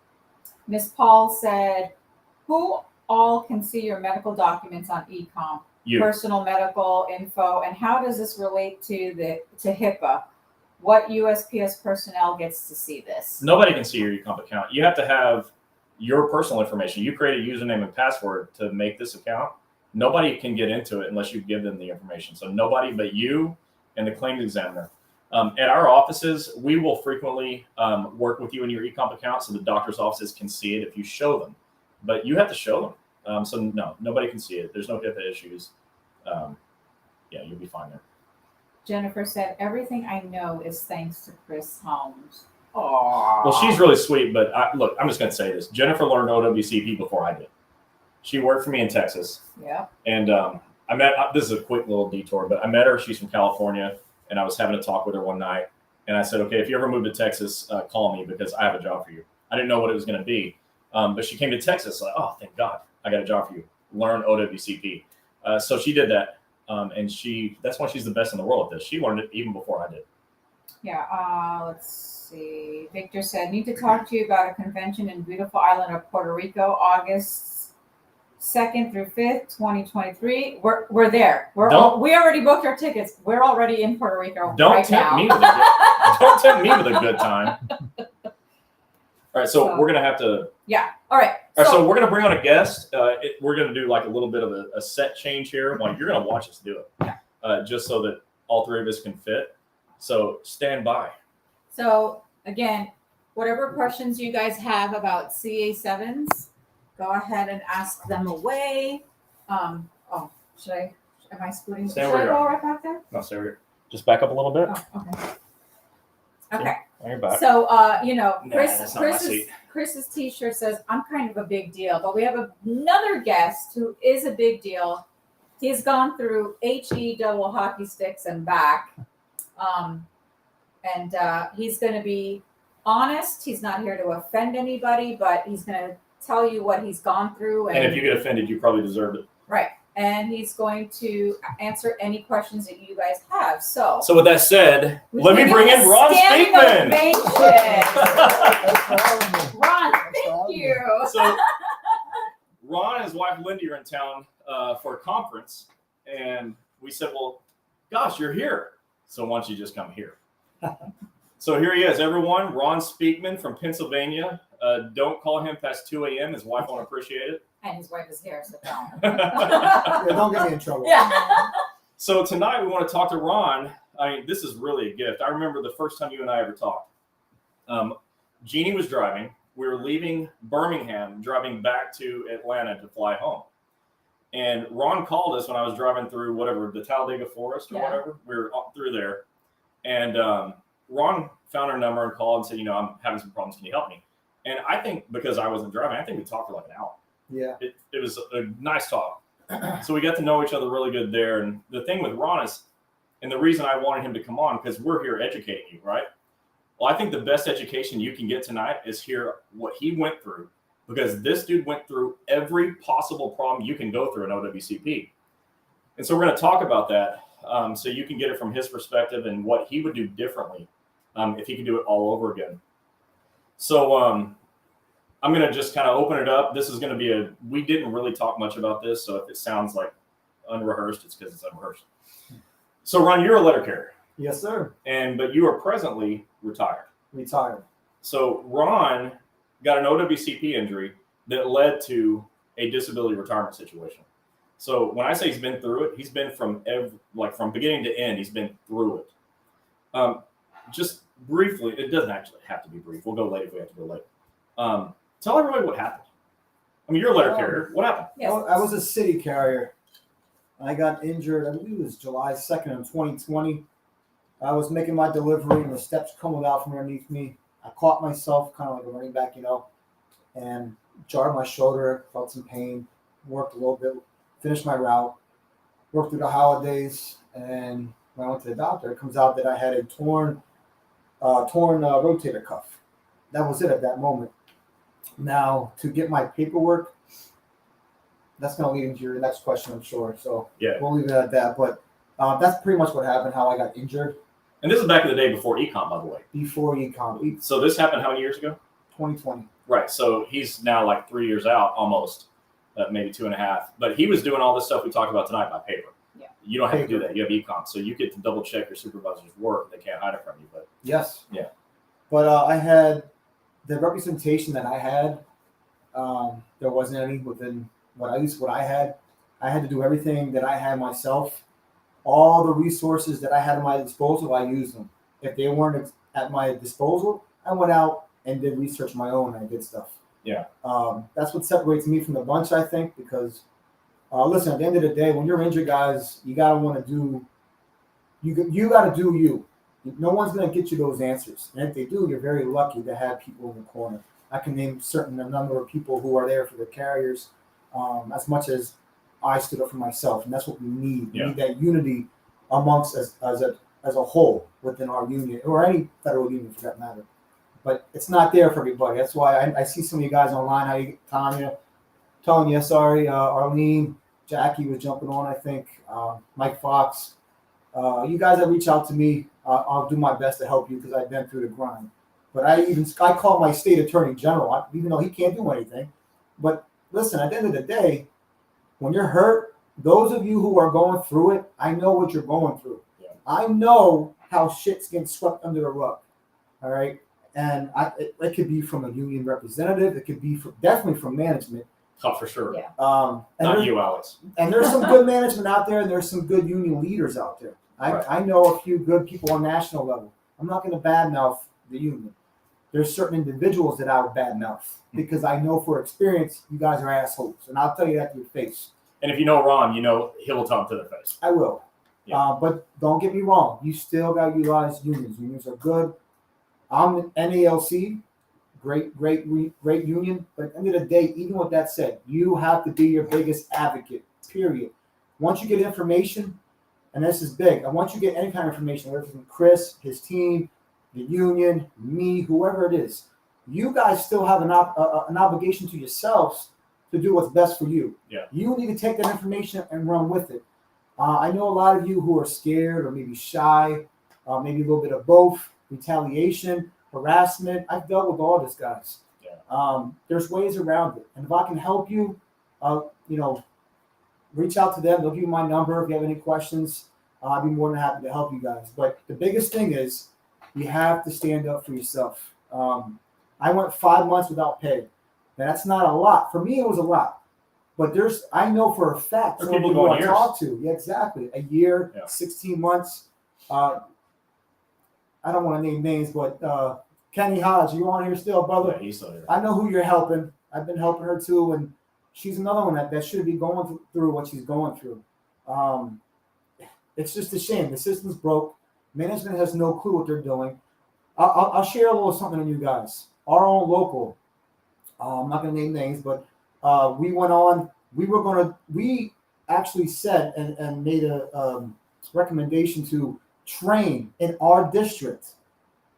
Miss Paul said, who all can see your medical documents on eComp? You. Personal medical info, and how does this relate to HIPAA? What USPS personnel gets to see this? Nobody can see your eComp account. You have to have your personal information. You create a username and password to make this account. Nobody can get into it unless you give them the information. So nobody but you and the claims examiner. At our offices, we will frequently work with you in your eComp account so the doctor's offices can see it if you show them. But you have to show them. So no, nobody can see it. There's no HIPAA issues. You'll be fine there. Jennifer said, everything I know is thanks to Chris Holmes. Aww. Well, she's really sweet, but look, I'm just going to say this. Jennifer learned OWCP before I did. She worked for me in Texas. Yeah. And I met, this is a quick little detour, but I met her. She's from California, and I was having a talk with her one night. And I said, okay, if you ever move to Texas, call me because I have a job for you. I didn't know what it was going to be. But she came to Texas like, oh, thank God, I got a job for you. Learn OWCP. So she did that. And that's why she's the best in the world at this. She learned it even before I did. Yeah, let's see. Victor said, need to talk to you about a convention in beautiful island of Puerto Rico, August 2nd through 5th, 2023. We're there. We already booked our tickets. We're already in Puerto Rico Don't tempt me with a good time. All right, so we're gonna have to. Yeah. All right. So we're gonna bring on a guest. We're gonna do like a little bit of a set change here. Like you're gonna watch us do it, just so that all three of us can fit. So stand by. So again, whatever questions you guys have about CA7s, go ahead and ask them away. Am I scooting? Should I go right back there? No, stay over here. Just back up a little bit. Oh, okay. Okay. You're back. So, Chris's T-shirt says, "I'm kind of a big deal," but we have another guest who is a big deal. He's gone through HE double hockey sticks and back, and he's going to be honest. He's not here to offend anybody, but he's going to tell you what he's gone through. And if you get offended, you probably deserved it. Right. And he's going to answer any questions that you guys have. So with that said, let me bring in Ron Speakman. Ron, thank you. So Ron and his wife Lindy are in town for a conference, and we said, well, gosh, you're here. So why don't you just come here? So here he is, everyone. Ron Speakman from Pennsylvania. Don't call him past 2 a.m. His wife won't appreciate it. And his wife is here, so don't get me in trouble. Yeah. So tonight we want to talk to Ron. I mean, this is really a gift. I remember the first time you and I ever talked. Gini was driving. We were leaving Birmingham, driving back to Atlanta to fly home. And Ron called us when I was driving through the Talladega Forest or whatever. We were up through there. And Ron found our number and called and said, I'm having some problems. Can you help me? And I think because I wasn't driving, I think we talked for like an hour. Yeah. It was a nice talk. So we got to know each other really good there. And the thing with Ron is, and the reason I wanted him to come on, because we're here educating you, right? Well, I think the best education you can get tonight is hear what he went through, because this dude went through every possible problem you can go through in OWCP. And so we're going to talk about that so you can get it from his perspective and what he would do differently if he could do it all over again. So I'm going to just kind of open it up. This is going to be we didn't really talk much about this, so if it sounds like unrehearsed, it's because it's unrehearsed. So Ron, you're a letter carrier. Yes, sir. But you are presently retired. Retired. So Ron got an OWCP injury that led to a disability retirement situation. So when I say he's been through it, he's been from beginning to end, he's been through it. Just briefly, it doesn't actually have to be brief. We'll go late if we have to go late. Tell everybody what happened. I mean, you're a letter carrier. What happened? Yes. I was a city carrier. I got injured, I believe it was July 2nd of 2020. I was making my delivery and the steps coming out from underneath me. I caught myself kind of like a running back, and jarred my shoulder, felt some pain, worked a little bit, finished my route, worked through the holidays, and when I went to the doctor, it comes out that I had a torn rotator cuff. That was it at that moment. Now, to get my paperwork, that's going to lead into your next question, I'm sure. So we'll leave it at that. But that's pretty much what happened, how I got injured. And this is back in the day before econ, by the way. Before econ. So this happened how many years ago? 2020. Right. So he's now like 3 years out, almost, maybe 2.5. But he was doing all this stuff we talked about tonight by paper. Yeah. You don't have to do that. You have econ. So you get to double check your supervisor's work. They can't hide it from you. But yes. Yeah. But I had the representation that I had. There wasn't any within what I had. I had to do everything that I had myself. All the resources that I had at my disposal, I used them. If they weren't at my disposal, I went out and did research my own. I did stuff. Yeah. That's what separates me from the bunch, I think, because listen, at the end of the day, when you're injured, guys, you gotta want to do. You gotta do you. No one's gonna get you those answers, and if they do, you're very lucky to have people in the corner. I can name a number of people who are there for the carriers, as much as I stood up for myself, and that's what we need. We need that unity amongst as a whole within our union, or any federal union for that matter. But it's not there for everybody. That's why I see some of you guys online, Tanya, telling you, sorry, Arlene, Jackie was jumping on, I think. Mike Fox. You guys that reach out to me, I'll do my best to help you because I've been through the grind. But I call my state attorney general, even though he can't do anything. But listen, at the end of the day, when you're hurt, those of you who are going through it, I know what you're going through. Yeah. I know how shit's getting swept under the rug. All right. And it could be from a union representative. It could be definitely from management. Oh, for sure. Yeah. Not you, Alex. And there's some good management out there, and there's some good union leaders out there. Right. I know a few good people on national level. I'm not going to badmouth the union. There's certain individuals that I would badmouth because I know for experience you guys are assholes, and I'll tell you that to your face. And if you know Ron, you know he will tell him to their face. I will. Yeah. But don't get me wrong. You still got to utilize unions. Unions are good. I'm an NALC, great union. But at the end of the day, even with that said, you have to be your biggest advocate, period. Once you get information, and this is big, and once you get any kind of information, whether it's from Chris, his team, the union, me, whoever it is, you guys still have an obligation to yourselves to do what's best for you. Yeah. You need to take that information and run with it. I know a lot of you who are scared or maybe shy, maybe a little bit of both, retaliation, harassment. I've dealt with all this, guys. Yeah. There's ways around it. And if I can help you, reach out to them. They'll give you my number if you have any questions. I'd be more than happy to help you guys. But the biggest thing is you have to stand up for yourself. I went 5 months without pay. Now, that's not a lot. For me, it was a lot. But I know for a fact, There are some people people I going talk to, yeah, exactly, a year, Yeah. 16 months. I don't want to name names, but Kenny Hodge, you on here still, brother? Yeah, he's still here. I know who you're helping. I've been helping her too, and she's another one that should be going through what she's going through. It's just a shame. The system's broke. Management has no clue what they're doing. I'll share a little something on you guys. Our own local. I'm not going to name names, but we went on. We actually said and made a recommendation to train in our district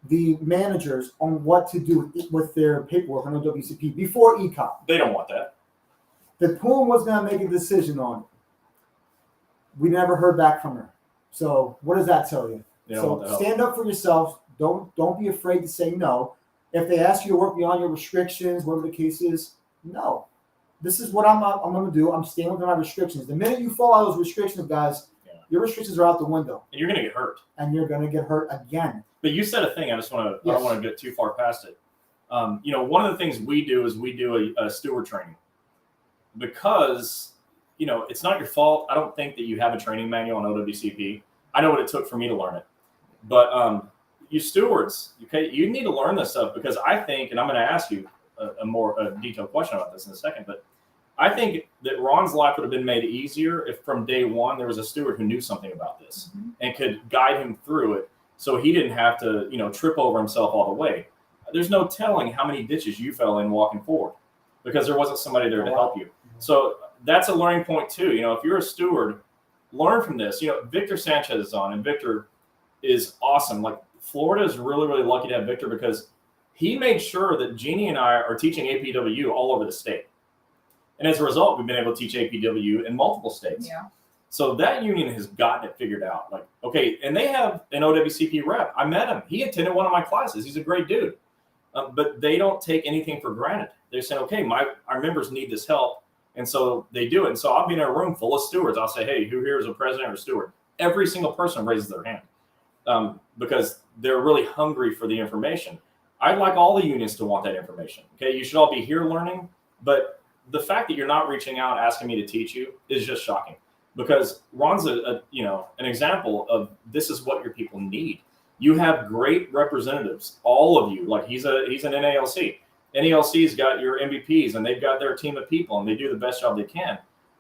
the managers on what to do with their paperwork on OWCP before ECOP. They don't want that. The pool was going to make a decision on it. We never heard back from her. So what does that tell you? They don't want the So help. stand up for yourself. Don't be afraid to say no. If they ask you to work beyond your restrictions, whatever the case is, no. This is what I'm going to do. I'm staying within my restrictions. The minute you fall out of those restrictions, guys, your restrictions are out the window. And you're going to get hurt. And you're going to get hurt again. But you said a thing. I Yes. don't want to get too far past it. One of the things we do is we do a steward training because, it's not your fault. I don't think that you have a training manual on OWCP. I know what it took for me to learn it. But you stewards, okay, you need to learn this stuff because I think, and I'm going to ask you a more detailed question about this in a second, but I think that Ron's life would have been made easier if from day one there was a steward who knew something about this and could guide him through it so he didn't have to, trip over himself all the way. There's no telling how many ditches you fell in walking forward because there wasn't somebody there to help you. So that's a learning point too. If you're a steward, learn from this. Victor Sanchez is on, and Victor is awesome. Like Florida is really, really lucky to have Victor because he made sure that Gini and I are teaching APW all over the state. And as a result, we've been able to teach APW in multiple states. Yeah. So that union has gotten it figured out. Like, okay, and they have an OWCP rep. I met him. He attended one of my classes. He's a great dude. But they don't take anything for granted. They're saying, okay, our members need this help. And so they do it. And so I'll be in a room full of stewards. I'll say, hey, who here is a president or steward? Every single person raises their hand because they're really hungry for the information. I'd like all the unions to want that information. Okay, you should all be here learning. But the fact that you're not reaching out asking me to teach you is just shocking because Ron's an example of this is what your people need. You have great representatives, all of you. Like he's an NALC. NALC's got your MVPs and they've got their team of people and they do the best job they can.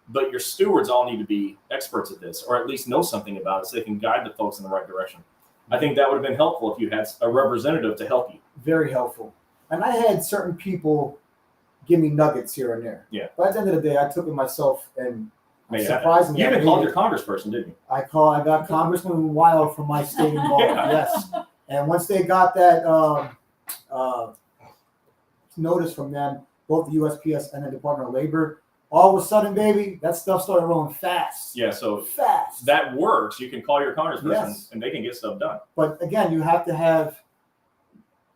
But your stewards all need to be experts at this or at least know something about it so they can guide the folks in the right direction. I think that would have been helpful if you had a representative to help you. Very helpful. And I had certain people give me nuggets here and there. Yeah. But at the end of the day, I took it myself and Maybe surprisingly, you I even made called it. your congressperson, didn't you? I got Congressman Wild from my state involved. Yeah. Yes. And once they got that notice from them, both the USPS and the Department of Labor, All of a sudden, baby, that stuff started rolling fast. Yeah, so Fast. that works. You can call your congressperson Yes. and they can get stuff done. But again, you have to have.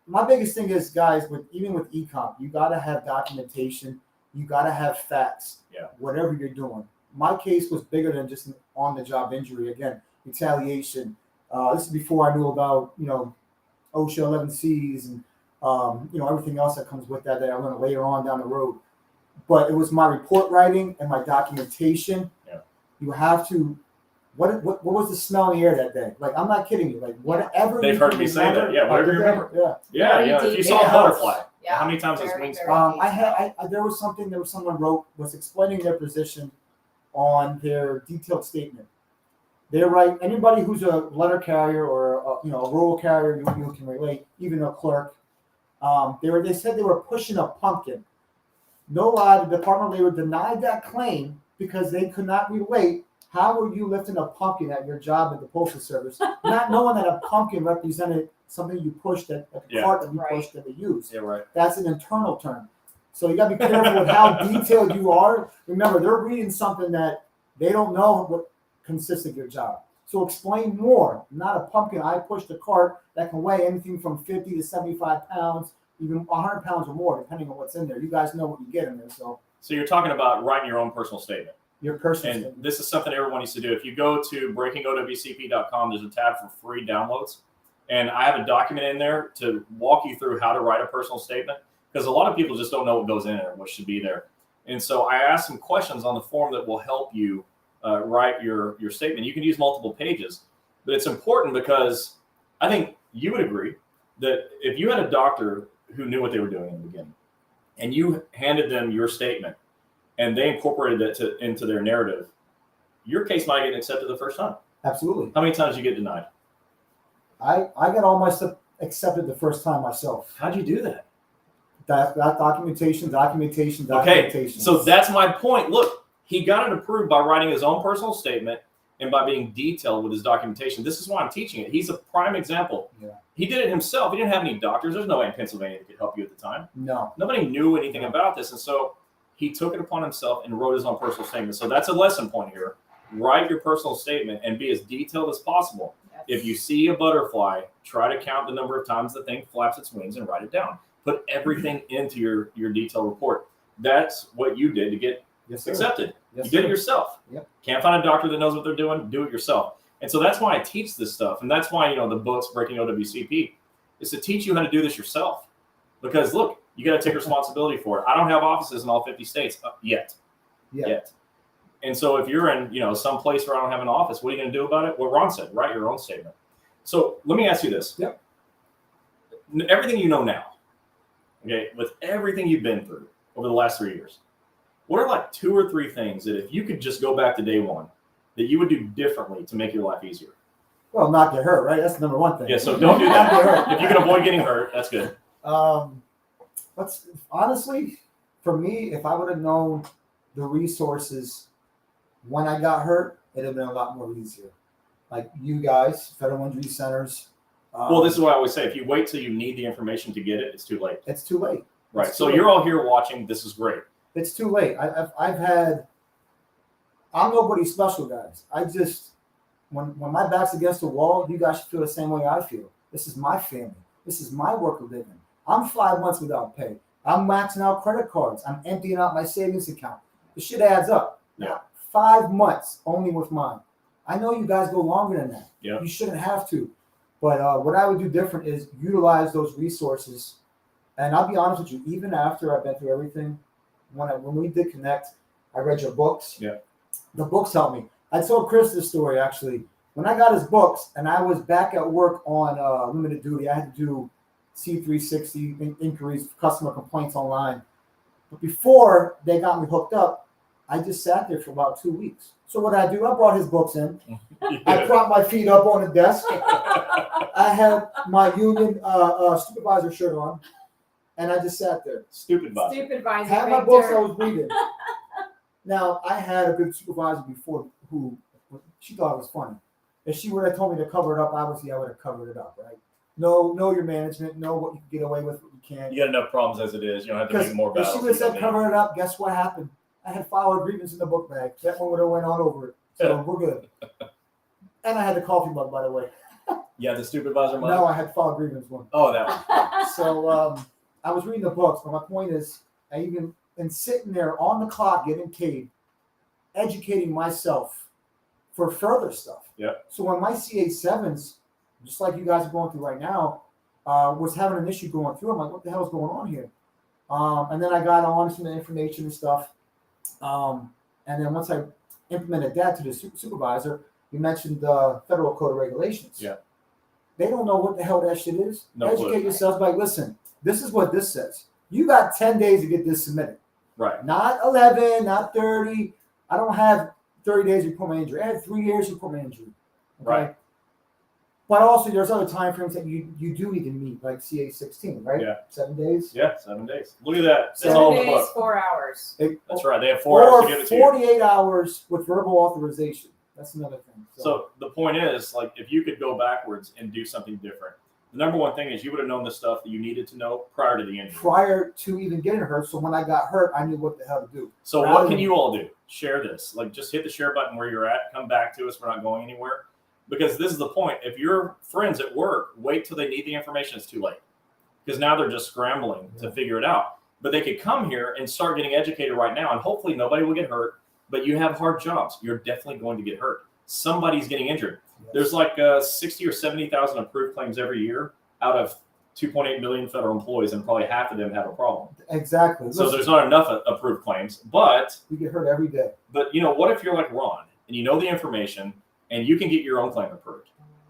My biggest thing is, guys, even with e-com, you got to have documentation. You got to have facts. Yeah. Whatever you're doing. My case was bigger than just an on-the-job injury. Again, retaliation. This is before I knew about OSHA 11Cs and everything else that comes with that I learned later on down the road. But it was my report writing and my documentation. Yeah. You have to. What was the smell in the air that day? Like, I'm not kidding you. Like, whatever. They've heard me say that. Yeah, whatever you remember. Yeah. Yeah. If you saw a butterfly, how many times has wings? There was someone was explaining their position on their detailed statement. They're right. Anybody who's a letter carrier or a rural carrier, you can relate. Even a clerk. They said they were pushing a pumpkin. No lie, the Department of Labor denied that claim because they could not relate. How were you lifting a pumpkin at your job at the Postal Service, not knowing that a pumpkin represented something you pushed, a cart that you pushed that they used? Yeah, right. That's an internal term. So you got to be careful with how detailed you are. Remember, they're reading something that they don't know what consists of your job. So explain more. Not a pumpkin. I pushed a cart that can weigh anything from 50 to 75 pounds, even 100 pounds or more, depending on what's in there. You guys know what you get in there. So you're talking about writing your own personal statement. Your personal and statement. This is something everyone needs to do. If you go to breakingowcp.com, there's a tab for free downloads. And I have a document in there to walk you through how to write a personal statement, because a lot of people just don't know what goes in it or what should be there. And so I asked some questions on the form that will help you write your statement. You can use multiple pages, but it's important because I think you would agree that if you had a doctor who knew what they were doing in the beginning and you handed them your statement and they incorporated that into their narrative, your case might get accepted the first time. Absolutely. How many times you get denied? I got all my stuff accepted the first time myself. How'd you do that? That documentation. Okay, so that's my point. Look, he got it approved by writing his own personal statement and by being detailed with his documentation. This is why I'm teaching it. He's a prime example. Yeah. He did it himself. He didn't have any doctors. There's no way in Pennsylvania that could help you at the time. No. Nobody knew anything about this. And so he took it upon himself and wrote his own personal statement. So that's a lesson point here. Write your personal statement and be as detailed as possible. Yes. If you see a butterfly, try to count the number of times the thing flaps its wings and write it down. Put everything into your detailed report. That's what you did to get accepted. Yes, you did sir. it yourself. Yep. Can't find a doctor that knows what they're doing, do it yourself. And so that's why I teach this stuff. And that's why, the books, Breaking OWCP, is to teach you how to do this yourself. Because look, you got to take responsibility for it. I don't have offices in all 50 states yet. And so if you're in, some place where I don't have an office, what are you going to do about it? What Ron said, write your own statement. So let me ask you this. Yep. Everything you know now, okay, with everything you've been through over the last 3 years, what are like 2 or 3 things that if you could just go back to day one, that you would do differently to make your life easier? Well, not get hurt, right? That's the number one thing. Yeah, so don't do that. Not get hurt. If you can avoid getting hurt, that's good. Honestly, for me, if I would have known the resources when I got hurt, it'd have been a lot more easier. Like you guys, federal injury centers. Well, this is what I always say. If you wait till you need the information to get it, it's too late. It's too late. Right. So you're all here watching. This is great. It's too late. I'm nobody special, guys. I just, when my back's against the wall, you guys should feel the same way I feel. This is my family. This is my work of living. I'm 5 months without pay. I'm maxing out credit cards. I'm emptying out my savings account. The shit adds up. Yeah. 5 months only with mine. I know you guys go longer than that. Yeah. You shouldn't have to. But what I would do different is utilize those resources. And I'll be honest with you, even after I've been through everything, when we did connect, I read your books. Yeah. The books helped me. I told Chris this story, actually. When I got his books and I was back at work on limited duty, I had to do C360 inquiries, customer complaints online. But before they got me hooked up, I just sat there for about 2 weeks. So what I do, I brought his books in. I propped my feet up on the desk. I had my union supervisor shirt on, and I just sat there. Stupid advisor. Stupid advisor. Had my books I was reading. Now, I had a good supervisor before who she thought it was funny. If she would have told me to cover it up, obviously I would have covered it up, right? Know your management, know what you can get away with, what you can't. You got enough problems as it is. You don't have to make more If battles. she would have said cover it up, guess what happened? I had filed a grievance in the book bag. That one would have went on over it. So we're good. And I had the coffee mug, by the way. Yeah, the stupid buzzer mug. No, I had filed a grievance one. Oh, that one. So I was reading the books, but my point is, I even been sitting there on the clock getting paid, educating myself for further stuff. Yeah. So when my CA7s, just like you guys are going through right now, was having an issue going through, I'm like, what the hell is going on here? And then I got on some information and stuff. And then once I implemented that to the supervisor, you mentioned the Federal Code of Regulations. Yeah. They don't know what the hell that shit is. No Educate clue. yourselves by, listen, this is what this says. You got 10 days to get this submitted. Right. Not 11, not 30. I don't have 30 days to report my injury. I had 3 years to report my injury. Okay? Right. But also, there's other time frames that you do need to meet, like CA16, right? Yeah. 7 days. Yeah, 7 days. Look at that. That's 7 all in the days, book. 4 hours. That's right. They have 4 hours to give it to you. 48 hours with verbal authorization. That's another thing. So the point is, like, if you could go backwards and do something different, the number one thing is you would have known the stuff that you needed to know prior to the injury. prior to even getting hurt, so when I got hurt, I knew what the hell to do. So what can you all do? Share this. Like, just hit the share button where you're at. Come back to us. We're not going anywhere. Because this is the point. If your friends at work wait till they need the information, it's too late. Because now they're just scrambling to figure it out. But they could come here and start getting educated right now, and hopefully nobody will get hurt. But you have hard jobs. You're definitely going to get hurt. Somebody's getting injured. Yes. There's like 60 or 70,000 approved claims every year out of 2.8 million federal employees, and probably half of them have a problem. Exactly. So Listen, there's not enough approved claims. But we get hurt every day. you know, what if you're like Ron and you know the information and you can get your own claim approved?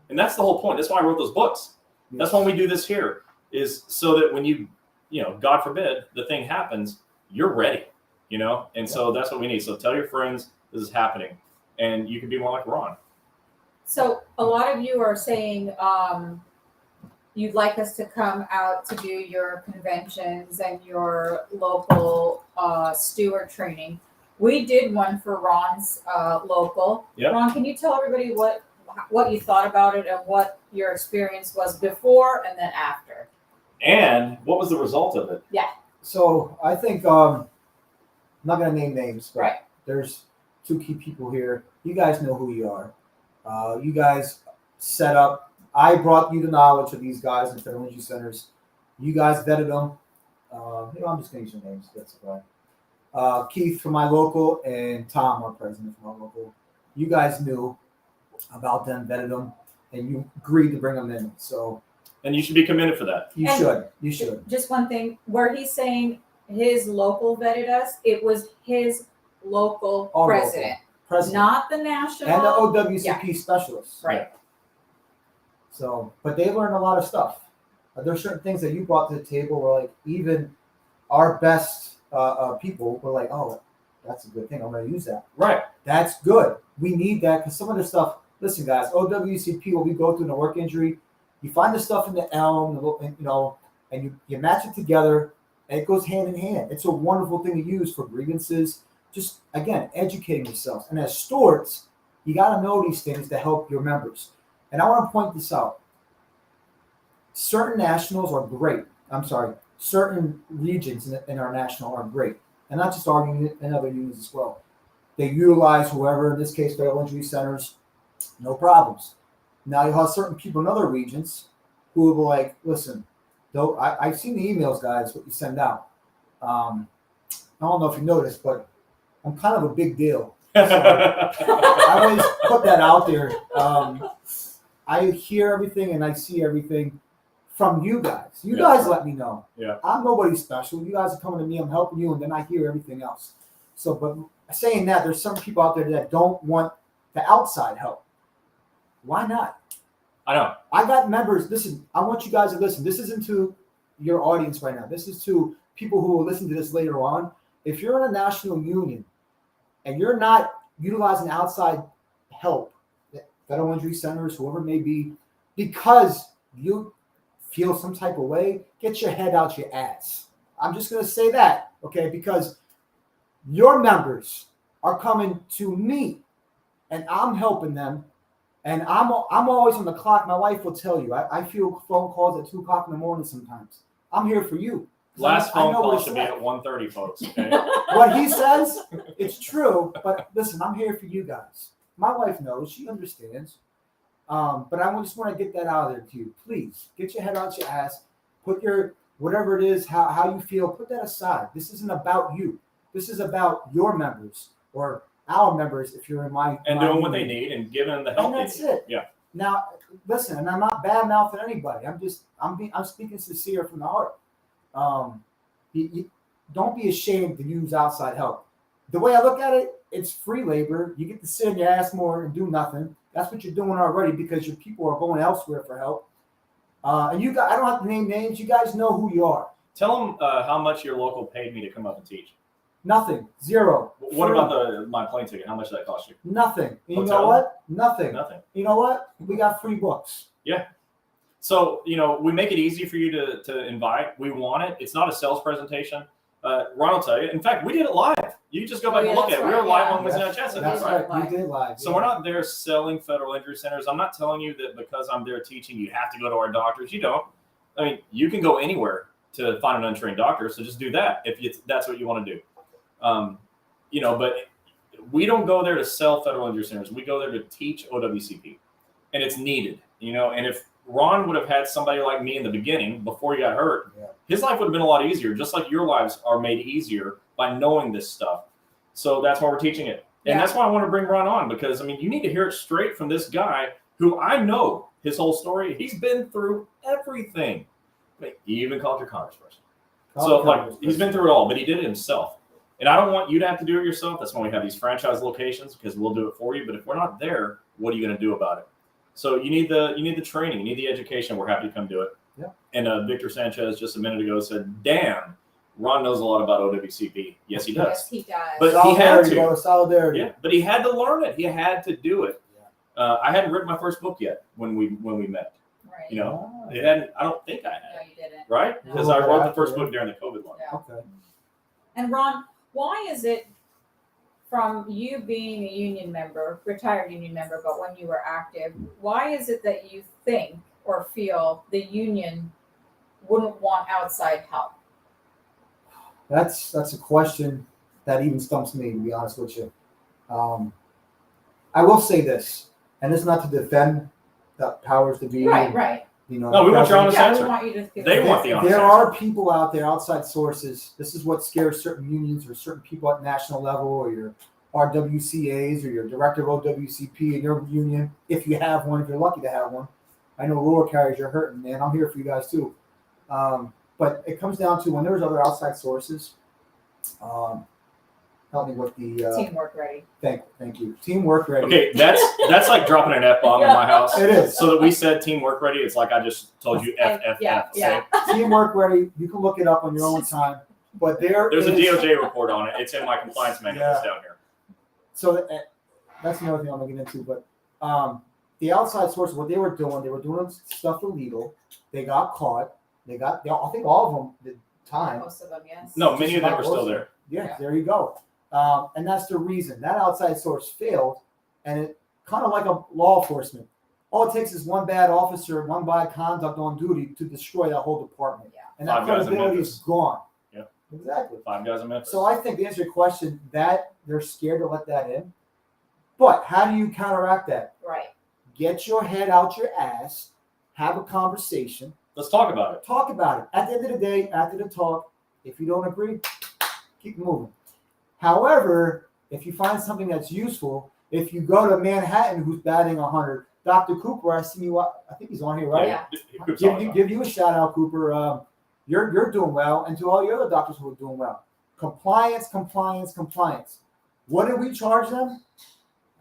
And that's the whole point. That's why I wrote those books. That's why we do this here, is so that when you know, God forbid, the thing happens, you're ready, you know? And so that's what we need. So tell your friends this is happening, and you can be more like Ron. So a lot of you are saying you'd like us to come out to do your conventions and your local steward training. We did one for Ron's local. Yep. Ron, can you tell everybody what you thought about it and what your experience was before and then after? And what was the result of it? So I think I'm not going to name names, but Right. there's 2 key people here. You guys know who you are. You guys set up. I brought you the knowledge of these guys in federal energy centers. You guys vetted them. You know, I'm just going to use your names. That's fine. Keith from my local and Tom, our president from our local. You guys knew about them, vetted them, and you agreed to bring them in. So And you should be commended for that. you And- should. You should. Just one thing, where he's saying his local vetted us, it was his local Our local. president, President. not the national. And the OWCP specialists. Right. So, but they learned a lot of stuff. There's certain things that you brought to the table where, like, even our best people were like, oh, that's a good thing. I'm going to use that. Right. That's good. We need that because some of the stuff, listen, guys, OWCP, what we go through in a work injury, you find the stuff in the elm, you know, and you match it together, and it goes hand in hand. It's a wonderful thing to use for grievances. Just, again, educating yourselves. And as stewards, you got to know these things to help your members. And I want to point this out. Certain nationals are great. Certain regions in our national are great. And not just our unit, and other units as well. They utilize whoever, in this case, federal injury centers, no problems. Now you have certain people in other regions who will be like, listen, though I've seen the emails, guys, what you send out. I don't know if you noticed, but I'm kind of a big deal. I always put that out there. I hear everything and I see everything from you guys. You guys let me know. Yeah. I'm nobody special. You guys are coming to me, I'm helping you, and then I hear everything else. So, but saying that, there's some people out there that don't want the outside help. Why not? I know. I got members. Listen, I want you guys to listen. This isn't to your audience right now. This is to people who will listen to this later on. If you're in a national union and you're not utilizing outside help, federal injury centers, whoever it may be, because you feel some type of way, get your head out your ass. I'm just going to say that, okay? Because your members are coming to me, and I'm helping them, and I'm always on the clock. My wife will tell you, I feel phone calls at 2 o'clock in the morning sometimes. I'm here for you. Last I phone know what call it's should be like. at 1:30, folks. Okay. What he says, it's true. But listen, I'm here for you guys. My wife knows; she understands. But I just want to get that out of there to you. Please get your head out your ass. Put your whatever it is, how you feel, put that aside. This isn't about you. This is about your members or our members. If you're in my And my doing what they union. need and giving them the help And they that's need. it. Yeah. Now, listen, and I'm not bad mouthing anybody. I'm speaking sincere from the heart. Don't be ashamed to use outside help. The way I look at it, it's free labor. You get to sit in your ass more and do nothing. That's what you're doing already because your people are going elsewhere for help. And you guys, I don't have to name names. You guys know who you are. Tell them how much your local paid me to come up and teach. Nothing. Zero. What Free. about my plane ticket? How much did that cost you? Nothing. And you Hotel? know what? Nothing. Nothing. You know what? We got free books. So, we make it easy for you to invite. We want it. It's not a sales presentation. Ron will tell you. In fact, we did it live. You just go back Oh, yeah, and look that's at it. We were right, live yeah. on Wednesday Night Chats. That's Right. right. We did live. So we're not there selling federal injury centers. I'm not telling you that because I'm there teaching, you have to go to our doctors. You don't. I mean, you can go anywhere to find an untrained doctor. So just do that if that's what you want to do. But we don't go there to sell federal injury centers. We go there to teach OWCP, and it's needed. And if Ron would have had somebody like me in the beginning before he got hurt, his life would have been a lot easier, just like your lives are made easier by knowing this stuff. So that's why we're teaching it. And that's why I want to bring Ron on, because, you need to hear it straight from this guy who I know his whole story. He's been through everything. He even called your congressperson. He's been through it all, but he did it himself. And I don't want you to have to do it yourself. That's why we have these franchise locations, because we'll do it for you. But if we're not there, what are you going to do about it? So you need the training, you need the education. We're happy to come do it. Yeah. And Victor Sanchez just a minute ago said, "Damn, Ron knows a lot about OWCP." Yes, he does. Yes, he does. But he had solidarity, to. bro, solidarity. Yeah, but he had to learn it. He had to do it. I hadn't written my first book yet when we met. Right. It hadn't. I don't think I No, had. you didn't. Right? No. Because I wrote the first book during the COVID lockdown. Yeah. Okay. And Ron, why is it from you being a union member, retired union member, but when you were active, why is it that you think or feel the union wouldn't want outside help? That's a question that even stumps me, to be honest with you. I will say this, and it's not to defend the powers to be. Right. No, we want your honest Yeah, we answer. want you to give They us- want the honest There answer. are people out there, outside sources. This is what scares certain unions or certain people at national level, or your RWCAs or your director of OWCP in your union, if you have one, if you're lucky to have one. I know lower carriers, you're hurting, man. I'm here for you guys too. But it comes down to when there's other outside sources. Help me with the teamwork ready. thank you. Teamwork ready. Okay, that's like dropping an F-bomb in my house. It is. So that we said teamwork ready, it's like I just told you F, F, Yeah, F. yeah. Teamwork ready. You can look it up on your own time. But There's a is- DOJ report on it. It's in my compliance manual. It's down here. So that's another thing I'm gonna get into. But the outside sources, what they were doing stuff illegal. They got caught. I think all of them did time. Most of them, yes. No, many of them are still there. Yeah, Yeah. there you go. And that's the reason that outside source failed, and it kind of like a law enforcement. All it takes is one bad officer, one bad conduct on duty to destroy that whole department. Yeah. And that 5 guys in credibility Memphis. is gone. Yep. Exactly. 5 guys in Memphis. So I think to answer your question, that they're scared to let that in. But how do you counteract that? Right. Get your head out your ass, have a conversation, Let's talk about it. talk about it. At the end of the day, after the talk, if you don't agree, keep moving. However, if you find something that's useful, if you go to Manhattan, who's batting 100, Dr. Cooper, I see you. I think he's on here, right? Yeah. Give you a shout out, Cooper. You're doing well, and to all your other doctors who are doing well. Compliance. What did we charge them?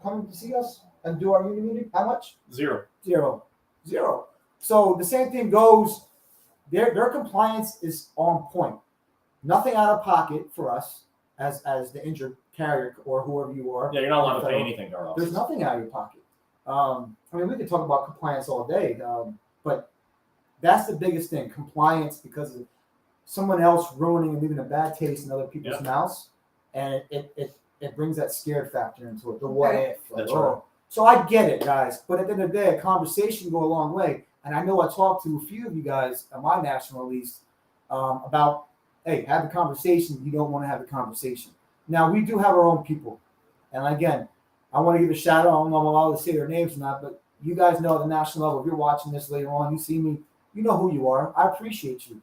Come to see us and do our union meeting? How much? Zero. Zero. So the same thing goes. Their compliance is on point. Nothing out of pocket for us as the injured carrier or whoever you are. Yeah, you're not allowed to pay anything to our office. There's nothing out of your pocket. We could talk about compliance all day, but that's the biggest thing, compliance, because of someone else ruining and leaving a bad taste in other people's mouths, and it brings that scared factor into it. The what if? That's right. So I get it, guys, but at the end of the day, a conversation go a long way. And I know I talked to a few of you guys at my national release about hey, have the conversation. You don't want to have the conversation. Now, we do have our own people. And again, I want to give a shout out. I don't know if I'm allowed to say their names or not, but you guys know at the national level, if you're watching this later on, you see me, you know who you are. I appreciate you.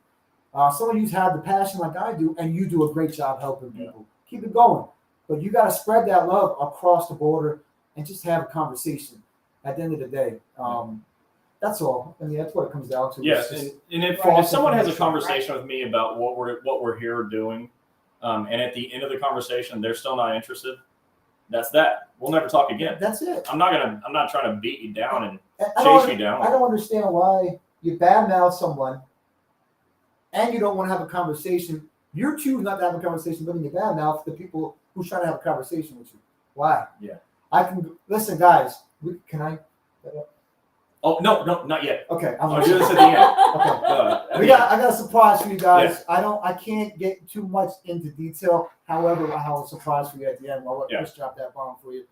Some of you have the passion like I do, and you do a great job helping people. Keep it going. But you got to spread that love across the border and just have a conversation at the end of the day. That's all. I mean, that's what it comes down to. Yes, and if someone has a conversation with me about what we're here doing, and at the end of the conversation they're still not interested, that's that. We'll never talk again. That's it. I'm not trying to beat you down and I chase you down. I don't understand why you badmouth someone and you don't want to have a conversation. You choose not to have a conversation, but you badmouth the people who's trying to have a conversation with you. Why? Yeah. I can listen, guys. Can I? Oh no, not yet. Okay, I'll do this at the end. Okay. I got a surprise for you guys. Yeah. I can't get too much into detail. However, I have a surprise for you at the end. I'll let Chris drop that bomb for you.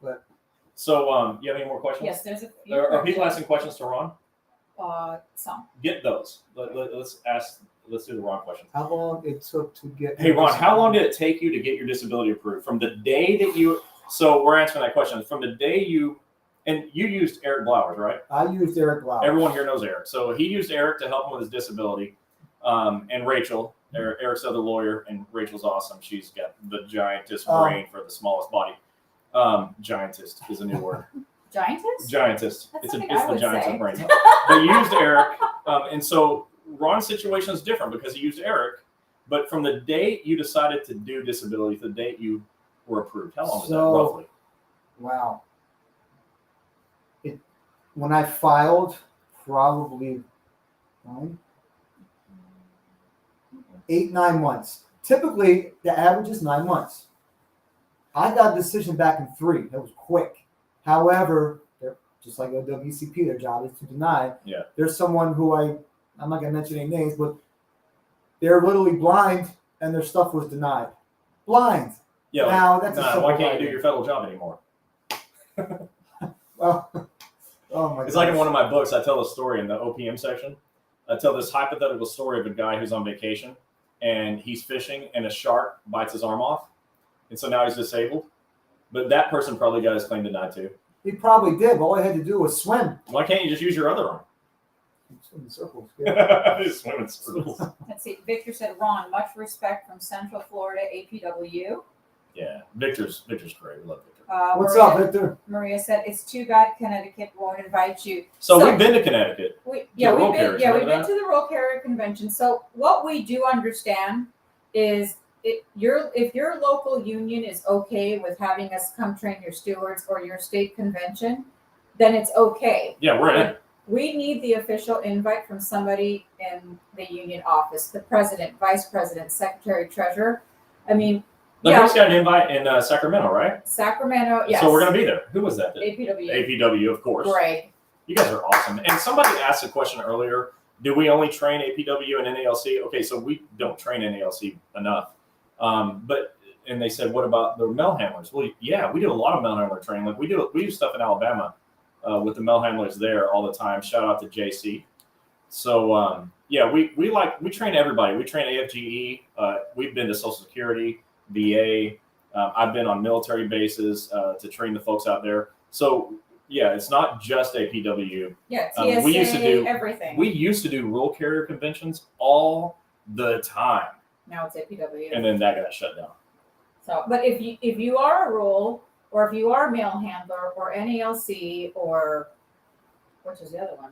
But so, you have any more questions? Yes, there's a few. Are people asking questions to Ron? Some. Get those. Let's do the Ron questions. How long it took to get? Hey Ron, how long did it take you to get your disability approved? From the day that you. So we're answering that question. From the day you. And you used Eric Blowers, right? I used Eric Blowers. Everyone here knows Eric. So he used Eric to help him with his disability. And Rachel, Eric's other lawyer, and Rachel's awesome. She's got the giantest brain for the smallest body. Giantest is a new word. Giantest? Giantest. That's It's something I the would giantest say. brain. They used Eric. And so Ron's situation is different because he used Eric. But from the date you decided to do disability to the date you were approved, how long was that roughly? Wow. When I filed, probably 8-9 months. Typically, the average is 9 months. I got a decision back in 3. That was quick. However, just like OWCP, their job is to deny. Yeah. There's someone who I'm not going to mention any names, but they're literally blind and their stuff was denied. Blind. Yeah. Now, that's why can't you do your federal job anymore? Well, oh my it's like in one of my books, I tell a story in the OPM section. I tell this hypothetical story of a guy who's on vacation and he's fishing and a shark bites his arm off. And so now he's disabled. But that person probably got his claim denied too. He probably did, but all he had to do was swim. Why can't you just use your other arm? Swim in circles. Yeah. Just swim in circles. Let's see. Victor said, Ron, much respect from Central Florida APW. Yeah, Victor's great. We love Victor. What's up, Victor? Maria said, it's too bad Connecticut won't invite you. So we've been to Connecticut. We've been to the Rural Carrier Convention. So what we do understand is if your local union is okay with having us come train your stewards or your state convention, then it's okay. Yeah, we're in. We need the official invite from somebody in the union office, the president, vice president, secretary, treasurer. I mean, Chris got an invite in Sacramento, right? Sacramento, yes. So we're going to be there. Who was that? APW. APW, of course. Greg. You guys are awesome. And somebody asked a question earlier, do we only train APW and NALC? Okay, so we don't train NALC enough. And they said, what about the mail handlers? Well, yeah, we do a lot of mail handler training. Like we do stuff in Alabama with the mail handlers there all the time. Shout out to JC. So we train everybody. We train AFGE. We've been to Social Security, VA. I've been on military bases to train the folks out there. So yeah, it's not just APW. Yeah, TSA, we used to do everything. We used to do rural carrier conventions all the time. Now it's APW. And then that got shut down. So, but if you are a rural, or if you are mail handler, or NALC, or which is the other one?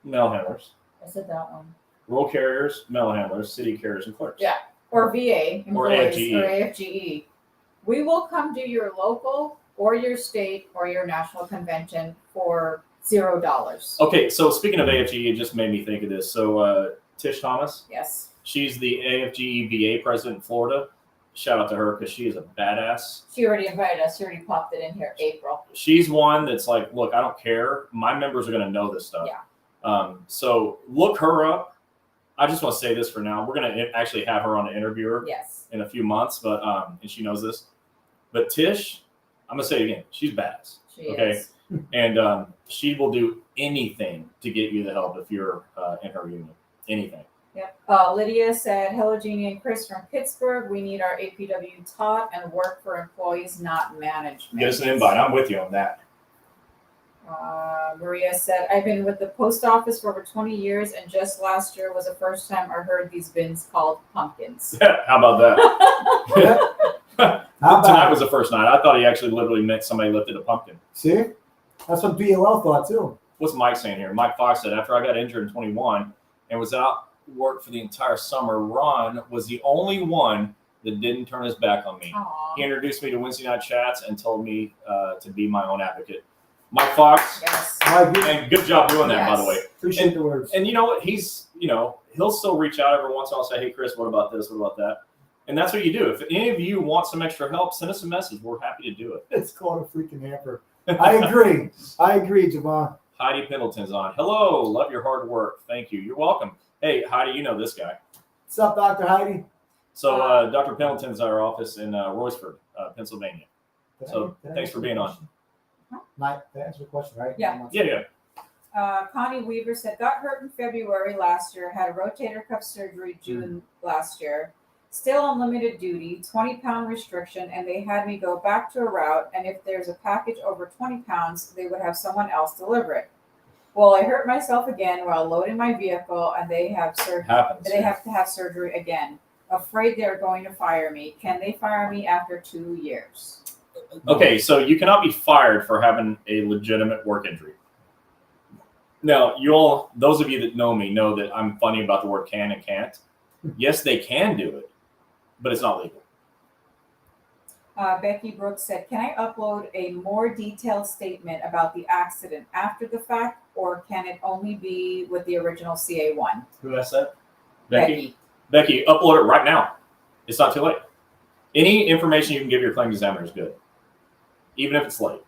Mail handlers. I said that one. Rural carriers, mail handlers, city carriers, and clerks. Yeah. Or VA or employees, AFGE. or AFGE. We will come to your local or your state or your national convention for $0. Okay, so speaking of AFGE, it just made me think of this. So Tish Thomas, Yes. she's the AFGE VA president in Florida. Shout out to her because she is a badass. She already invited us. She already popped it in here, April. She's one that's like, look, I don't care. My members are going to know this stuff. Yeah. So look her up. I just want to say this for now. We're going to actually have her on the interviewer Yes. in a few months, but and she knows this. But Tish, I'm going to say it again. She's badass. She is. And she will do anything to get you the help if you're in her union. Anything. Yep. Lydia said, hello, Gini and Chris from Pittsburgh. We need our APW taught and work for employees, not management. Get us an invite. I'm with you on that. Maria said, I've been with the post office for over 20 years, and just last year was the first time I heard these bins called pumpkins. How about that? How Tonight about was the first night. I thought he actually literally meant somebody lifted a pumpkin. See? That's what BOL thought too. What's Mike saying here? Mike Fox said, after I got injured in 21 and was out work for the entire summer, Ron was the only one that didn't turn his back on me. Aw. He introduced me to Wednesday night chats and told me to be my own advocate. Mike Fox, Yes. and good job doing that, by the way. Appreciate the words. And you know what? He's, he'll still reach out every once in a while and say, hey, Chris, what about this? What about that? And that's what you do. If any of you want some extra help, send us a message. We're happy to do it. It's called a freaking hamper. I agree. Javon. Heidi Pendleton's on. Hello. Love your hard work. Thank you. You're welcome. Hey, Heidi, you know this guy. What's up, Dr. Heidi? So Dr. Pendleton's at our office in Royceford, Pennsylvania. So thanks for being on. Did I answer the question, right? Yeah. Yeah. Connie Weaver said, got hurt in February last year, had a rotator cuff surgery June last year, still on limited duty, 20-pound restriction, and they had me go back to a route, and if there's a package over 20 pounds, they would have someone else deliver it. Well, I hurt myself again while loading my vehicle, and they have surgery. Happens. They have to have surgery again. Afraid they're going to fire me. Can they fire me after 2 years? Okay, so you cannot be fired for having a legitimate work injury. Now, those of you that know me know that I'm funny about the word can and can't. Yes, they can do it, but it's not legal. Becky Brooks said, can I upload a more detailed statement about the accident after the fact, or can it only be with the original CA1? Who asked that? Becky, upload it right now. It's not too late. Any information you can give your claim examiner is good. Even if it's late,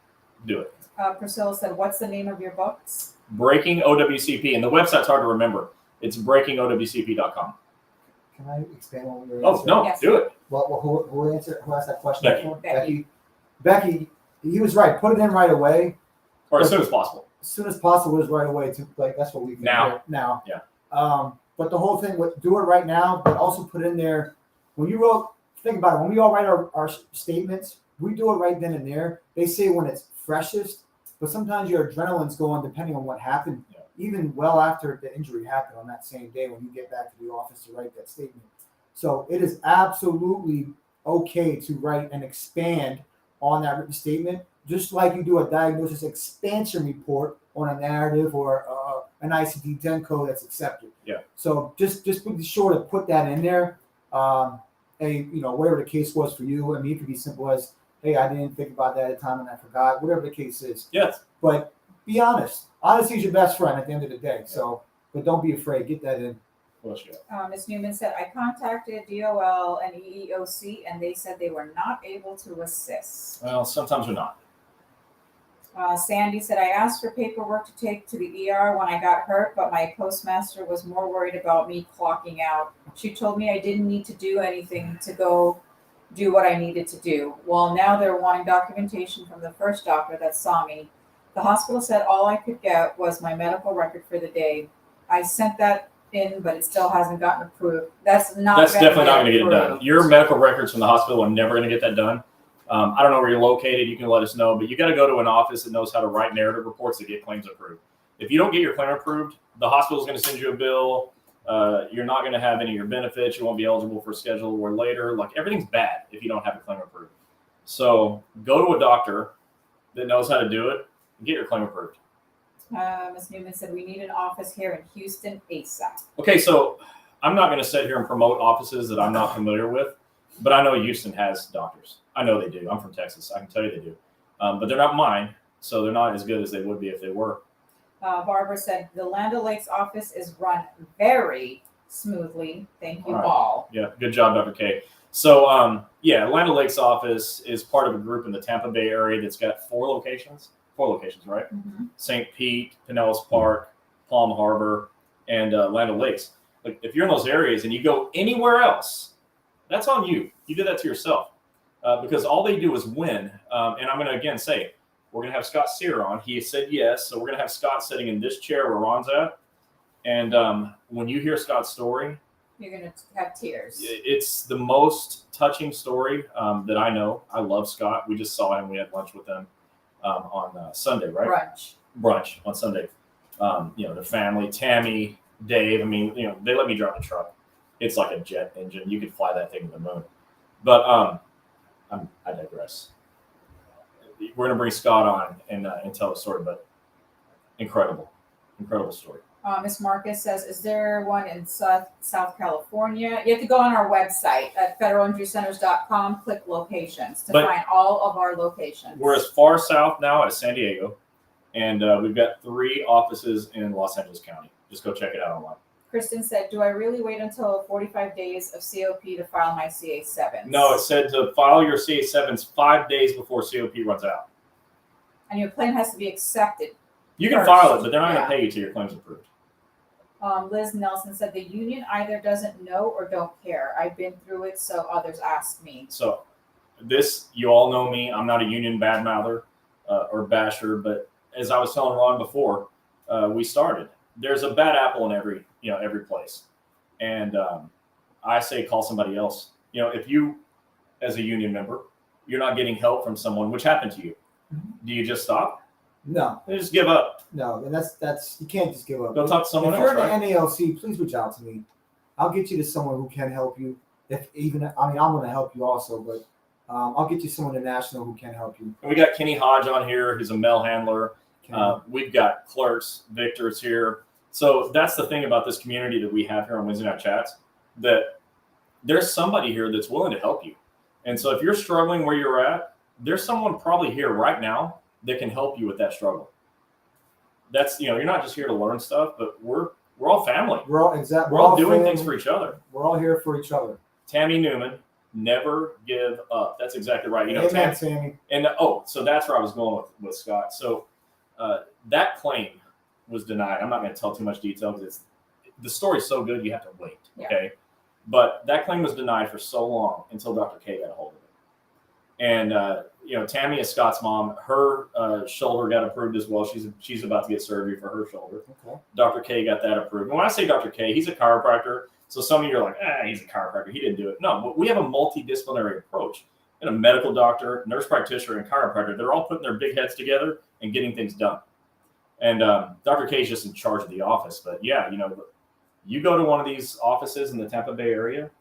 do it. Priscilla said, what's the name of your books? Breaking OWCP, and the website's hard to remember. It's breakingowcp.com. Can I expand on your Oh, answer? no, Yes. do it. Well, who asked that question? Becky. before? Becky. Becky, he was right. Put it in right away. Or as soon as possible. As soon as possible is right away. That's what we do Now. Now. Yeah. But the whole thing with do it right now, but also put in there when you wrote. Think about it. When we all write our statements, we do it right then and there. They say when it's freshest, but sometimes your adrenaline's going depending on what happened. Yeah. Even well after the injury happened on that same day when you get back to the office to write that statement. So it is absolutely okay to write and expand on that written statement, just like you do a diagnosis expansion report on a narrative or an ICD-10 code that's accepted. Yeah. So just be sure to put that in there. Whatever the case was for you. I mean, it could be simple as, hey, I didn't think about that at the time and I forgot. Whatever the case is. Yes. But be honest. Honesty is your best friend at the end of the day. So, but don't be afraid. Get that in. Ms. Newman said, I contacted DOL and EEOC, and they said they were not able to assist. Well, sometimes we're not. Sandy said, I asked for paperwork to take to the ER when I got hurt, but my postmaster was more worried about me clocking out. She told me I didn't need to do anything to go do what I needed to do. Well, now they're wanting documentation from the first doctor that saw me. The hospital said all I could get was my medical record for the day. I sent that in, but it still hasn't gotten approved. That's Definitely not going to get it done. approved. Your medical records from the hospital are never going to get that done. I don't know where you're located. You can let us know, but you got to go to an office that knows how to write narrative reports to get claims approved. If you don't get your claim approved, the hospital is going to send you a bill. You're not going to have any of your benefits. You won't be eligible for a schedule or later. Like, everything's bad if you don't have a claim approved. So go to a doctor that knows how to do it and get your claim approved. Ms. Newman said, we need an office here in Houston ASAP. Okay, so I'm not going to sit here and promote offices that I'm not familiar with, but I know Houston has doctors. I know they do. I'm from Texas. I can tell you they do. But they're not mine, so they're not as good as they would be if they were. Barbara said, the Land O'Lakes office is run very smoothly. Thank you All right. all. Yeah, good job, Dr. K. So, Land O'Lakes office is part of a group in the Tampa Bay area that's got 4 locations. 4 locations, right? Mm-hmm. St. Pete, Pinellas Park, Palm Harbor, and Land O'Lakes. Like, if you're in those areas and you go anywhere else, that's on you. You did that to yourself because all they do is win. And I'm going to again say, we're going to have Scott Sear on. He said yes, so we're going to have Scott sitting in this chair where Ron's at, And when you hear Scott's story, You're gonna have tears. it's the most touching story that I know. I love Scott. We just saw him. We had lunch with him on Sunday, right? Brunch on Sunday. The family, Tammy, Dave. I mean, they let me drive the truck. It's like a jet engine. You could fly that thing to the moon. But I digress. We're gonna bring Scott on and tell the story, but incredible story. Miss Marcus says, is there one in South California? You have to go on our website at federalinjurycenters.com, click locations to find all of our locations. We're as far south now as San Diego, and we've got 3 offices in Los Angeles County. Just go check it out online. Kristen said, do I really wait until 45 days of COP to file my CA7s? No, it said to file your CA7s 5 days before COP runs out. And your claim has to be accepted. You can first. file it, but they're not going to pay you till your claim's approved. Liz Nelson said, the union either doesn't know or don't care. I've been through it, so others ask me. So this, you all know me. I'm not a union badmouther or basher, but as I was telling Ron before we started, there's a bad apple in every place. And I say call somebody else. If you, as a union member, you're not getting help from someone, which happened to you, do you just stop? No. You just give up. No, and that's you can't just give up. Go talk to someone if else, you're in right? the NALC, please reach out to me. I'll get you to someone who can help you. I'm going to help you also, but I'll get you someone in national who can help you. And we got Kenny Hodge on here, who's a mail handler. We've got clerks, Victor's here. So that's the thing about this community that we have here on Wednesday Night Chats, that there's somebody here that's willing to help you. And so if you're struggling where you're at, there's someone probably here right now that can help you with that struggle. That's, you're not just here to learn stuff, but we're all family. We're all doing things for each other. We're all here for each other. Tammy Newman, never give up. That's exactly right. Amen, Tammy. And so that's where I was going with Scott. So that claim was denied. I'm not going to tell too much detail because the story's so good you have to wait. Yeah. Okay. But that claim was denied for so long until Dr. K got a hold of it. And Tammy is Scott's mom. Her shoulder got approved as well. She's about to get surgery for her shoulder. Okay. Dr. K got that approved. And when I say Dr. K, he's a chiropractor. So some of you are like, he's a chiropractor. He didn't do it. No, but we have a multidisciplinary approach. And a medical doctor, nurse practitioner, and chiropractor, they're all putting their big heads together and getting things done. And Dr. K is just in charge of the office. But yeah, you go to one of these offices in the Tampa Bay area,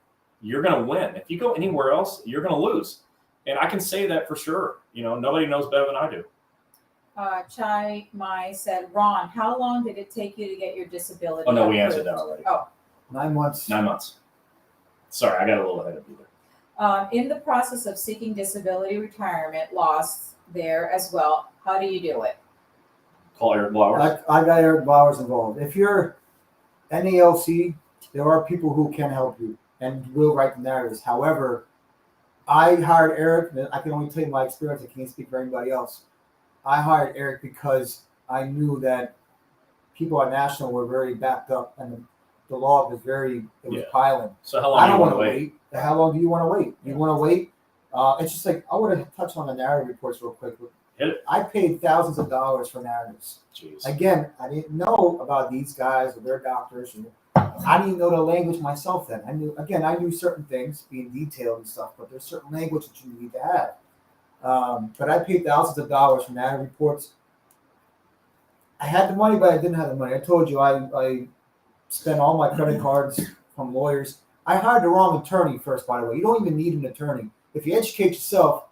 you're going to win. If you go anywhere else, you're going to lose. And I can say that for sure. Nobody knows better than I do. Chai Mai said, Ron, how long did it take you to get your disability? Oh, no, we approved? answered that already. Oh. 9 months. 9 months. Sorry, I got a little ahead of you there. In the process of seeking disability retirement loss there as well, how do you do it? Call Eric Blowers. I got Eric Blowers involved. If you're NALC, there are people who can help you and will write the narratives. However, I hired Eric. I can only tell you my experience. I can't speak for anybody else. I hired Eric because I knew that people at National were very backed up, and the law was piling. So how long do you want to wait? How long do you want to wait? You want to wait? It's just like, I want to touch on the narrative reports real quick. Hit it. I paid thousands of dollars for narratives. Jeez. Again, I didn't know about these guys or their doctors. I didn't know the language myself then. I knew certain things being detailed and stuff, but there's certain language that you need to have. But I paid thousands of dollars for narrative reports. I had the money, but I didn't have the money. I told you I spent all my credit cards from lawyers. I hired the wrong attorney first, by the way. You don't even need an attorney. If you educate yourself,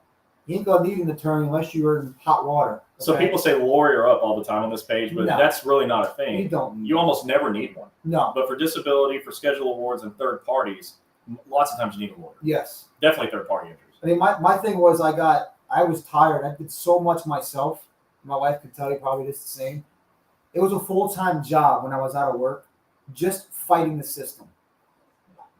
you ain't gonna need an attorney unless you're in hot water. Okay? So people say lawyer up all the time on this page, but that's really not a thing. You don't. You almost never need one. No. But for disability, for schedule awards, and third parties, lots of times you need a lawyer. Yes. Definitely third party injuries. I mean, my thing was I was tired. I did so much myself. My wife could tell you probably this the same. It was a full-time job when I was out of work, just fighting the system.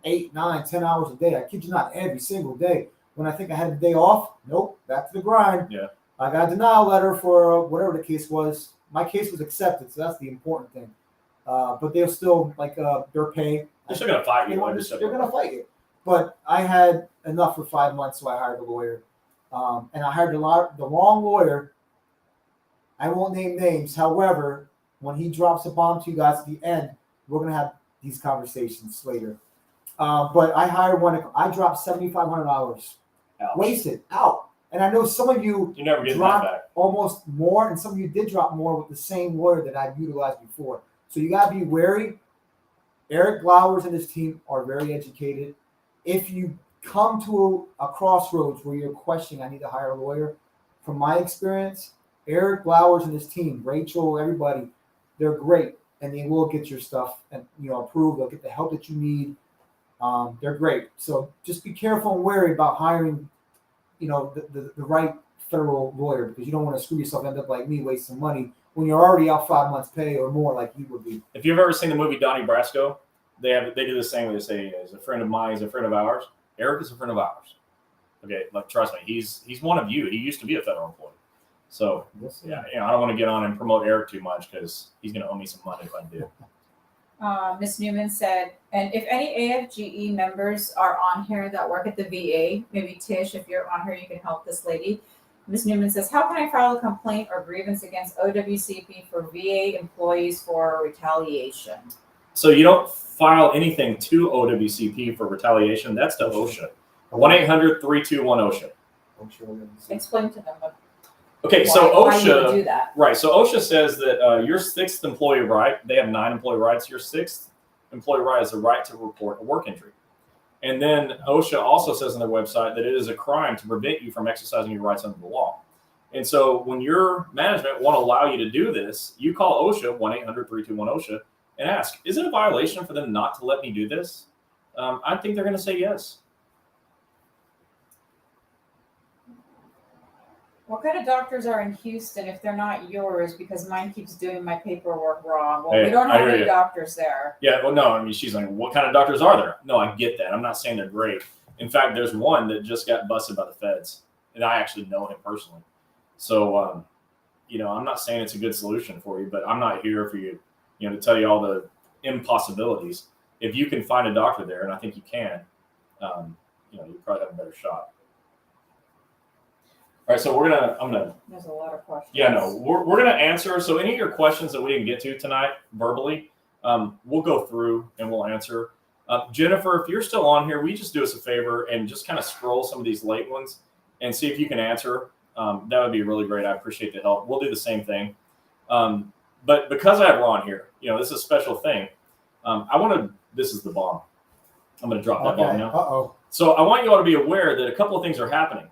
8, 9, 10 hours a day. I kid you not, every single day. When I think I had the day off, nope, back to the grind. Yeah. I got a denial letter for whatever the case was. My case was accepted, so that's the important thing. But they'll still, their pay. They're still going to fight you. They're going to fight you. But I had enough for 5 months, so I hired a lawyer. And I hired the wrong lawyer. I won't name names. However, when he drops a bomb to you guys at the end, we're gonna have these conversations later. But I hired one. I dropped $7,500 Ouch. wasted out, and I know some of you You never get that dropped back. almost more, and some of you did drop more with the same lawyer that I've utilized before. So you gotta be wary. Eric Glowers and his team are very educated. If you come to a crossroads where you're questioning, I need to hire a lawyer, from my experience, Eric Glowers and his team, Rachel, everybody, they're great, and they will get your stuff and approved. They'll get the help that you need. They're great. So just be careful and wary about hiring, the right federal lawyer, because you don't want to screw yourself, end up like me, waste some money when you're already out 5 months' pay or more, like you would be. If you've ever seen the movie Donnie Brasco, they do the same. They say, "He's a friend of mine. He's a friend of ours." Eric is a friend of ours. Okay, like trust me, he's one of you. He used to be a federal employee. So yeah, I don't want to get on and promote Eric too much because he's going to owe me some money if I do. Ms. Newman said, and if any AFGE members are on here that work at the VA, maybe Tish, if you're on here, you can help this lady. Ms. Newman says, how can I file a complaint or grievance against OWCP for VA employees for retaliation? So you don't file anything to OWCP for retaliation. That's to OSHA. 1-800-321-OSHA. Explain to them. Okay, so why you would OSHA, do that. right? So OSHA says that your sixth employee right, they have 9 employee rights. Your sixth employee right is the right to report a work injury. And then OSHA also says on their website that it is a crime to prevent you from exercising your rights under the law. And so when your management won't allow you to do this, you call OSHA, 1-800-321-OSHA, and ask, is it a violation for them not to let me do this? I think they're going to say yes. What kind of doctors are in Houston if they're not yours, because mine keeps doing my paperwork wrong? Well, Hey, we don't I have hear any you. doctors there. Yeah, well, no, I mean, she's like, what kind of doctors are there? No, I get that. I'm not saying they're great. In fact, there's one that just got busted by the feds, and I actually know him personally. So, I'm not saying it's a good solution for you, but I'm not here for you, to tell you all the impossibilities. If you can find a doctor there, and I think you can, you probably have a better shot. All right, so There's a lot of questions. Yeah, no, we're gonna answer. So any of your questions that we didn't get to tonight verbally, we'll go through and we'll answer. Jennifer, if you're still on here, will you just do us a favor and just kind of scroll some of these late ones and see if you can answer? That would be really great. I appreciate the help. We'll do the same thing. But because I have Ron here, this is a special thing. This is the bomb. I'm gonna drop that bomb now. Uh-oh. So I want you all to be aware that a couple of things are happening.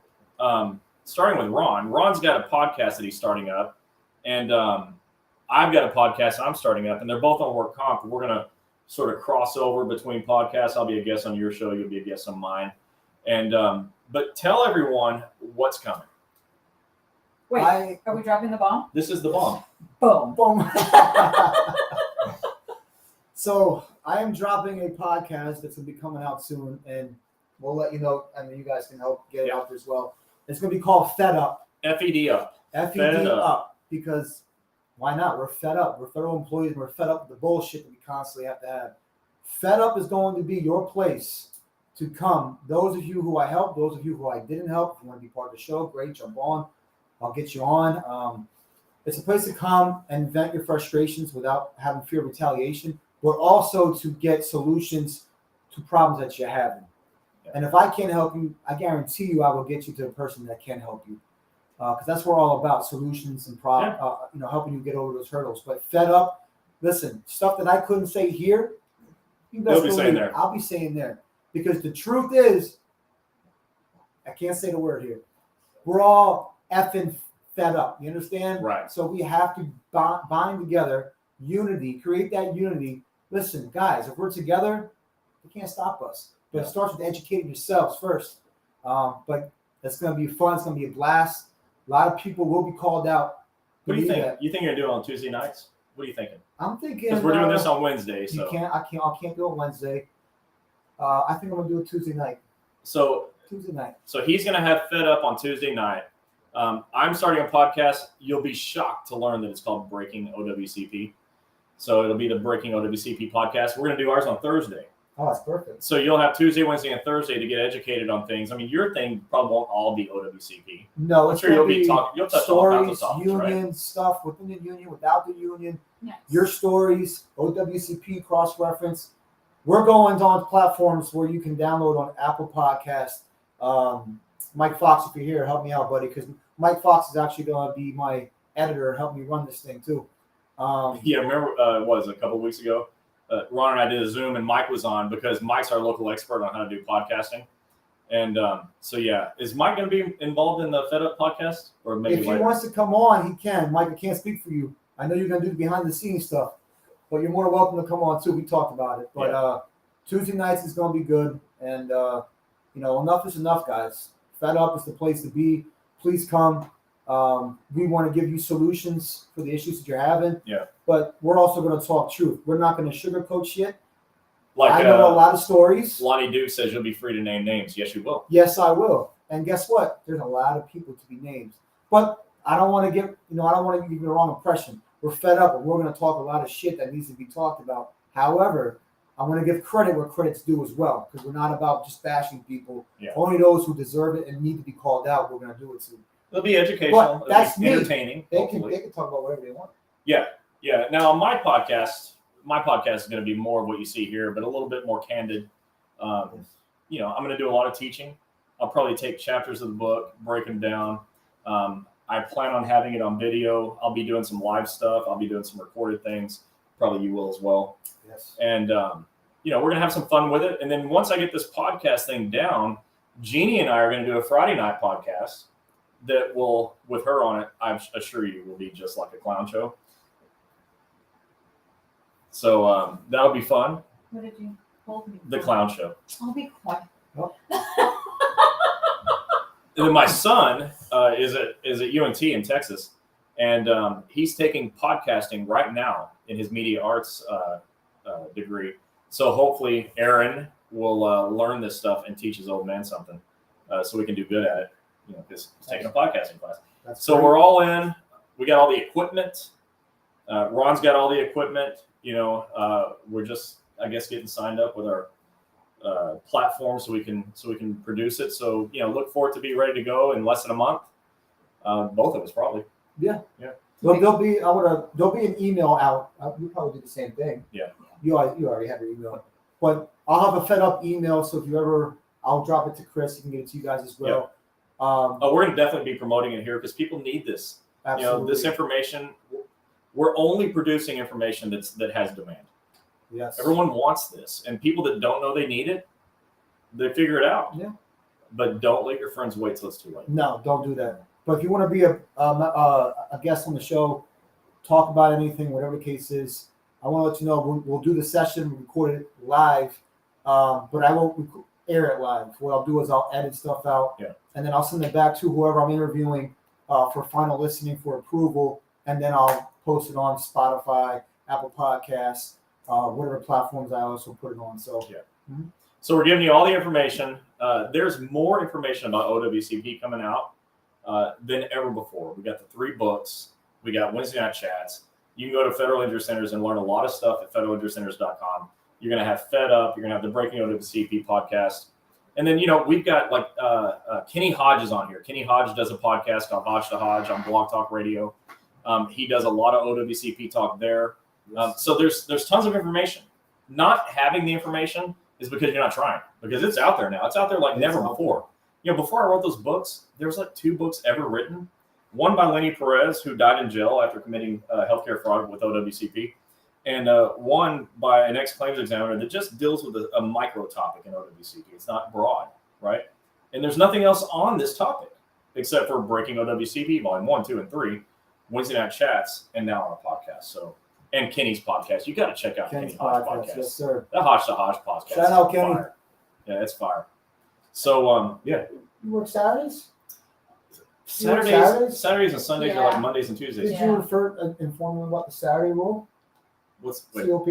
Starting with Ron. Ron's got a podcast that he's starting up, and I've got a podcast I'm starting up, and they're both on work comp. We're going to sort of cross over between podcasts. I'll be a guest on your show. You'll be a guest on mine. And but tell everyone what's coming. Wait, are we dropping the bomb? This is the bomb. Boom. Boom. So I am dropping a podcast that's going to be coming out soon, and we'll let you know, and you guys can help get it out there as well. It's going to be called Fed Up. FED up. FED up. Because why not? We're fed up. We're federal employees, and we're fed up with the bullshit that we constantly have to have. Fed Up is going to be your place to come. Those of you who I helped, those of you who I didn't help, if you want to be part of the show, great, jump on. I'll get you on. It's a place to come and vent your frustrations without having fear of retaliation, but also to get solutions to problems that you're having. And if I can't help you, I guarantee you I will get you to a person that can help you. Because that's what we're all about, solutions and helping you get over those hurdles. But Fed Up, listen, stuff that I couldn't say here, you best believe saying there. I'll be saying there. Because the truth is, I can't say the word here, we're all effing fed up. You understand? Right. So we have to bind together, unity, create that unity. Listen, guys, if we're together, they can't stop us. But it starts with educating yourselves first. But it's going to be fun. It's going to be a blast. A lot of people will be called out. What do you think? You think you're going to do it on Tuesday nights? What are you thinking? I'm thinking because we're doing this on Wednesday. So I can't do it Wednesday. I think I'm going to do it Tuesday night. So he's going to have Fed Up on Tuesday night. I'm starting a podcast. You'll be shocked to learn that it's called Breaking OWCP. So it'll be the Breaking OWCP podcast. We're going to do ours on Thursday. Oh, that's perfect. So you'll have Tuesday, Wednesday, and Thursday to get educated on things. I mean, your thing probably won't all be No, I'm sure you'll be talking. You'll touch stories, all kinds of topics, union right? stuff within the union, without the union. Yes. Your stories, OWCP cross-reference. We're going on platforms where you can download on Apple Podcasts. Mike Fox, if you're here, help me out, buddy, because Mike Fox is actually going to be my editor and help me run this thing too. Yeah, remember, what was it, a couple of weeks ago? Ron and I did a Zoom, and Mike was on because Mike's our local expert on how to do podcasting. And so, yeah, is Mike going to be involved in the Fed Up podcast? Or maybe If he later? wants to come on, he can. Mike, I can't speak for you. I know you're going to do behind-the-scenes stuff, but you're more than welcome to come on too. We talked about it. But Tuesday nights is going to be good. And, enough is enough, guys. Fed Up is the place to be. Please come. We want to give you solutions for the issues that you're having. Yeah. But we're also going to talk truth. We're not going to sugarcoat shit. Like I know a lot of stories. Lonnie Duke says you'll be free to name names. Yes, you will. Yes, I will. And guess what? There's a lot of people to be named. But I don't want to give the wrong impression. We're fed up and we're going to talk a lot of shit that needs to be talked about. However, I want to give credit where credit's due as well, because we're not about just bashing people. Yeah. Only those who deserve it and need to be called out, we're going to do it to. It'll be educational. But that's It'll be me. entertaining. They hopefully. can talk about whatever they want. Yeah. Now, on my podcast is going to be more of what you see here, but a little bit more candid. I'm going to do a lot of teaching. I'll probably take chapters of the book, break them down. I plan on having it on video. I'll be doing some live stuff. I'll be doing some recorded things. Probably you will as well. Yes. And, we're going to have some fun with it. And then once I get this podcast thing down, Gini and I are going to do a Friday night podcast that will, with her on it, I assure you, will be just like a clown show. So that'll be fun. What did you hold me? The clown show. I'll be quiet. And then my son is at UNT in Texas, and he's taking podcasting right now in his media arts degree. So hopefully Aaron will learn this stuff and teach his old man something, so we can do good at it. Because he's taking a podcasting class. So we're all in. We got all the equipment. Ron's got all the equipment. We're just, I guess, getting signed up with our platform so we can produce it. So look for it to be ready to go in less than a month. Both of us probably. Yeah. There'll be an email out. We probably do the same thing. Yeah. You already have your email, but I'll have a Fed Up email. So if you ever, I'll drop it to Chris. He can get it to you guys as well. We're going to definitely be promoting it here because people need this. Absolutely. This information. We're only producing information that has demand. Yes. Everyone wants this, and people that don't know they need it, they figure it out. Yeah. But don't let your friends wait till it's too late. No, don't do that. But if you want to be a guest on the show, talk about anything, whatever the case is, I want to let you know we'll do the session, we'll record it live, but I won't air it live. What I'll do is I'll edit stuff out, and then I'll send it back to whoever I'm interviewing for final listening for approval, and then I'll post it on Spotify, Apple Podcasts, whatever platforms I also put it on. So So we're giving you all the information. There's more information about OWCP coming out than ever before. We got the 3 books. We got Wednesday night chats. You can go to Federal Interest Centers and learn a lot of stuff at federalinterestcenters.com. You're going to have Fed Up. You're going to have the Breaking OWCP podcast. And then, we've got Kenny Hodge is on here. Kenny Hodge does a podcast called Hodge to Hodge on Blog Talk Radio. He does a lot of OWCP talk there. So there's tons of information. Not having the information is because you're not trying, because it's out there now. It's out there like never before. Before I wrote those books, there was 2 books ever written. One by Lenny Perez, who died in jail after committing healthcare fraud with OWCP, and one by an ex-claims examiner that just deals with a micro topic in OWCP. It's not broad, right? And there's nothing else on this topic except for Breaking OWCP, Volume 1, 2, and 3, Wednesday night chats, and now on a podcast. So, and Kenny's podcast. You got to check out Kenny's Hodge podcast. Yes, sir. That Hodge to Hodge podcast. Shout out, Kenny. Fire. Yeah, it's fire. So, You work Saturdays? Saturdays and Sundays are like Mondays and Tuesdays. Did you inform them about the Saturday rule? Wait, COP?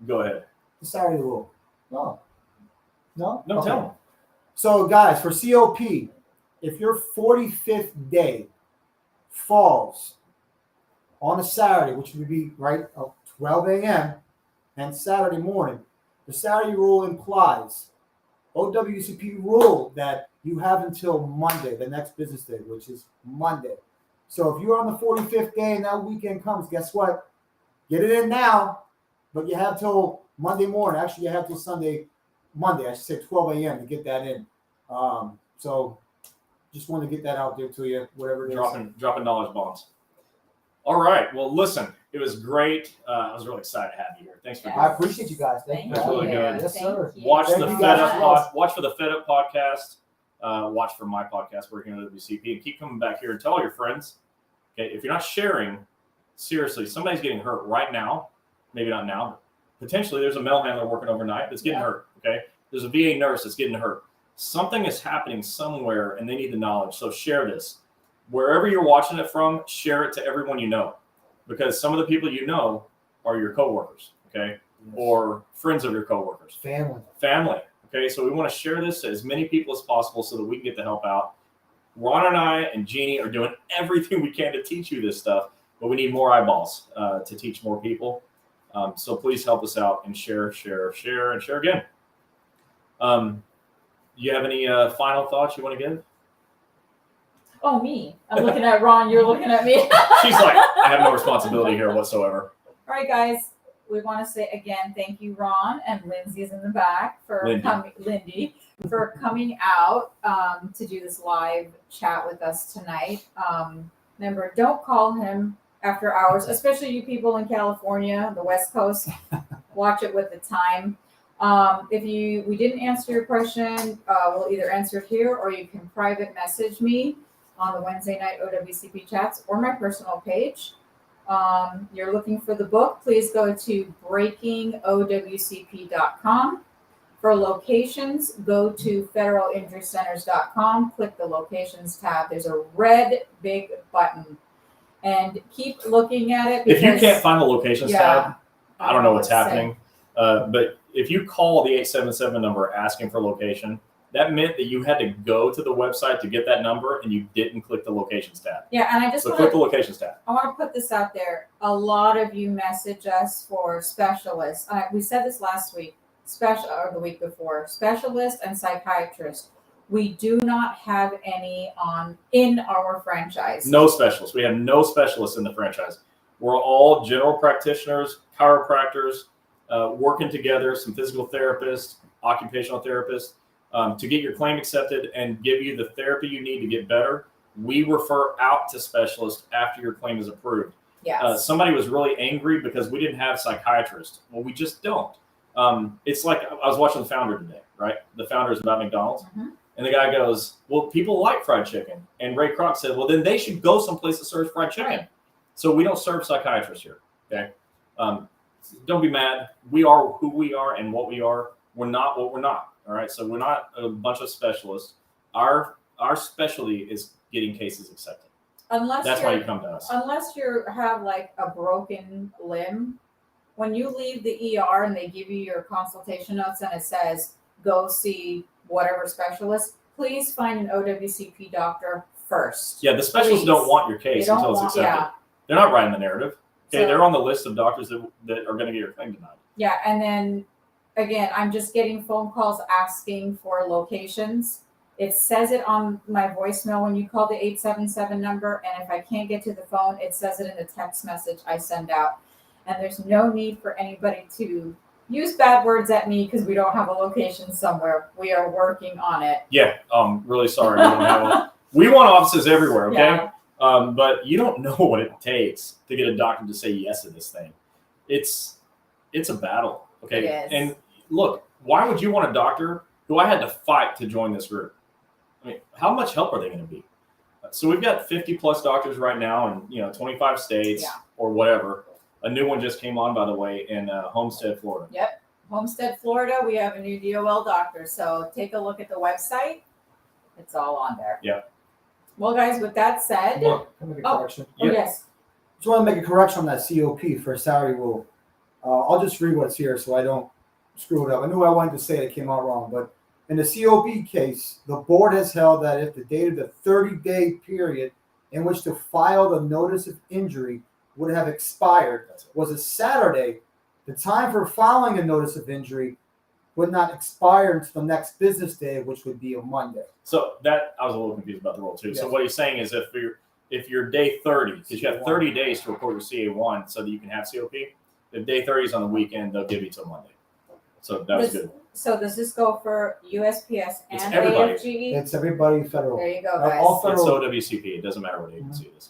go ahead. The Saturday rule. No. No, Okay. tell them. So, guys, for COP, if your 45th day falls on a Saturday, which would be right at 12 a.m. and Saturday morning, the Saturday rule implies OWCP rule that you have until Monday, the next business day, which is Monday. So if you're on the 45th day and that weekend comes, guess what? Get it in now, but you have till Monday morning. Actually, you have till Monday, I should say 12 a.m. to get that in. So just want to get that out there to you, whatever it is. Dropping knowledge bombs. All right. Well, listen, it was great. I was really excited to have you here. Thanks for I appreciate you guys. Thank you. That's really good. Yes, sir. Watch Thank the you Fed guys Up as well. watch for the Fed Up podcast. Watch for my podcast working at OWCP, and keep coming back here and tell all your friends. Okay, if you're not sharing, seriously, somebody's getting hurt right now. Maybe not now, but potentially there's a mail handler working overnight that's getting hurt. Okay, there's a VA nurse that's getting hurt. Something is happening somewhere, and they need the knowledge. So share this. Wherever you're watching it from, share it to everyone you know, because some of the people you know are your coworkers, okay, or friends of your coworkers, family. Okay, so we want to share this to as many people as possible so that we can get the help out. Ron and I and Gini are doing everything we can to teach you this stuff, but we need more eyeballs to teach more people. So please help us out and share, and share again. You have any final thoughts you want to give? Oh, me. I'm looking at Ron. You're looking at me. She's like, I have no responsibility here whatsoever. All right, guys. We want to say again, thank you, Ron, and Lindsay's in the back for Lindy for coming out to do this live chat with us tonight. Remember, don't call him after hours, especially you people in California, the West Coast. Watch it with the time. If we didn't answer your question, we'll either answer it here or you can private message me on the Wednesday night OWCP chats or my personal page. You're looking for the book, please go to breakingowcp.com. For locations, go to federalinjurycenters.com, click the locations tab. There's a red big button and keep looking at it. If you can't find the locations tab, I don't know what's happening. Say. But if you call the 877 number asking for location, that meant that you had to go to the website to get that number and you didn't click the locations tab. Yeah, and I just click the locations tab. I want to put this out there. A lot of you message us for specialists. We said this last week, or the week before, specialist and psychiatrist. We do not have any in our franchise. No specialists. We have no specialists in the franchise. We're all general practitioners, chiropractors, working together, some physical therapists, occupational therapists, to get your claim accepted and give you the therapy you need to get better. We refer out to specialists after your claim is approved. Yes. Somebody was really angry because we didn't have psychiatrists. Well, we just don't. It's like I was watching The Founder today, right? The Founder is about McDonald's. Mm-hmm. And the guy goes, well, people like fried chicken. And Ray Kroc said, well, then they should go someplace that serves fried chicken. Right. So we don't serve psychiatrists here, okay? Don't be mad. We are who we are and what we are. We're not what we're not, all right? So we're not a bunch of specialists. Our specialty is getting cases accepted. That's why you come to us. Unless you have like a broken limb, when you leave the ER and they give you your consultation notes and it says, go see whatever specialist, please find an OWCP doctor first. Yeah, the specialists don't want your case until it's accepted. Yeah. They're not writing the narrative. Okay, so, they're on the list of doctors that are going to get your claim denied. Yeah, and then again, I'm just getting phone calls asking for locations. It says it on my voicemail when you call the 877 number, and if I can't get to the phone, it says it in the text message I send out. And there's no need for anybody to use bad words at me because we don't have a location somewhere. We are working on it. Yeah, really sorry. We don't have we want offices everywhere, okay? Yeah. But you don't know what it takes to get a doctor to say yes to this thing. It's a battle, okay? It is. And look, why would you want a doctor who I had to fight to join this group? I mean, how much help are they going to be? So we've got 50 plus doctors right now in 25 states or whatever. A new one just came on, by the way, in Homestead, Florida. Yep. Homestead, Florida. We have a new DOL doctor. So take a look at the website. It's all on there. Yeah. Well, guys, with that said. Can I make a correction? Yes. Just want to make a correction on that COP for salary rule. I'll just read what's here so I don't screw it up. I knew I wanted to say it came out wrong, but in the COP case, the board has held that if the date of the 30-day period in which to file the notice of injury would have expired was a Saturday, the time for filing a notice of injury would not expire until the next business day, which would be a Monday. So that I was a little confused about the rule too. Yes. So what he's saying is if if you're day 30, because you have 30 days to report your CA1 so that you can have COP. If day 30 is on the weekend, they'll give you till Monday. So that was good. So does this go for USPS It's and everybody. AFGE? It's everybody federal. There you go, All guys. It's federal. OWCP. It doesn't matter what agency it is.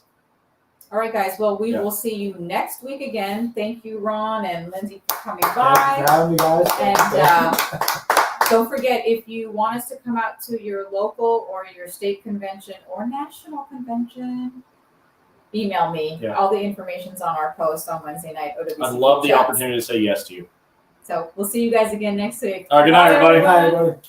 All right, guys. Well, we Yeah. will see you next week again. Thank you, Ron and Lindsay, for coming Thank you by. for having me, guys. And don't forget, if you want us to come out to your local or your state convention or national convention, email me. Yeah. All the information's on our post on Wednesday night. OWCP I'd love the chats. opportunity to say yes to you. So we'll see you guys again next week. All right, good night, Bye, everybody. Good night, everybody.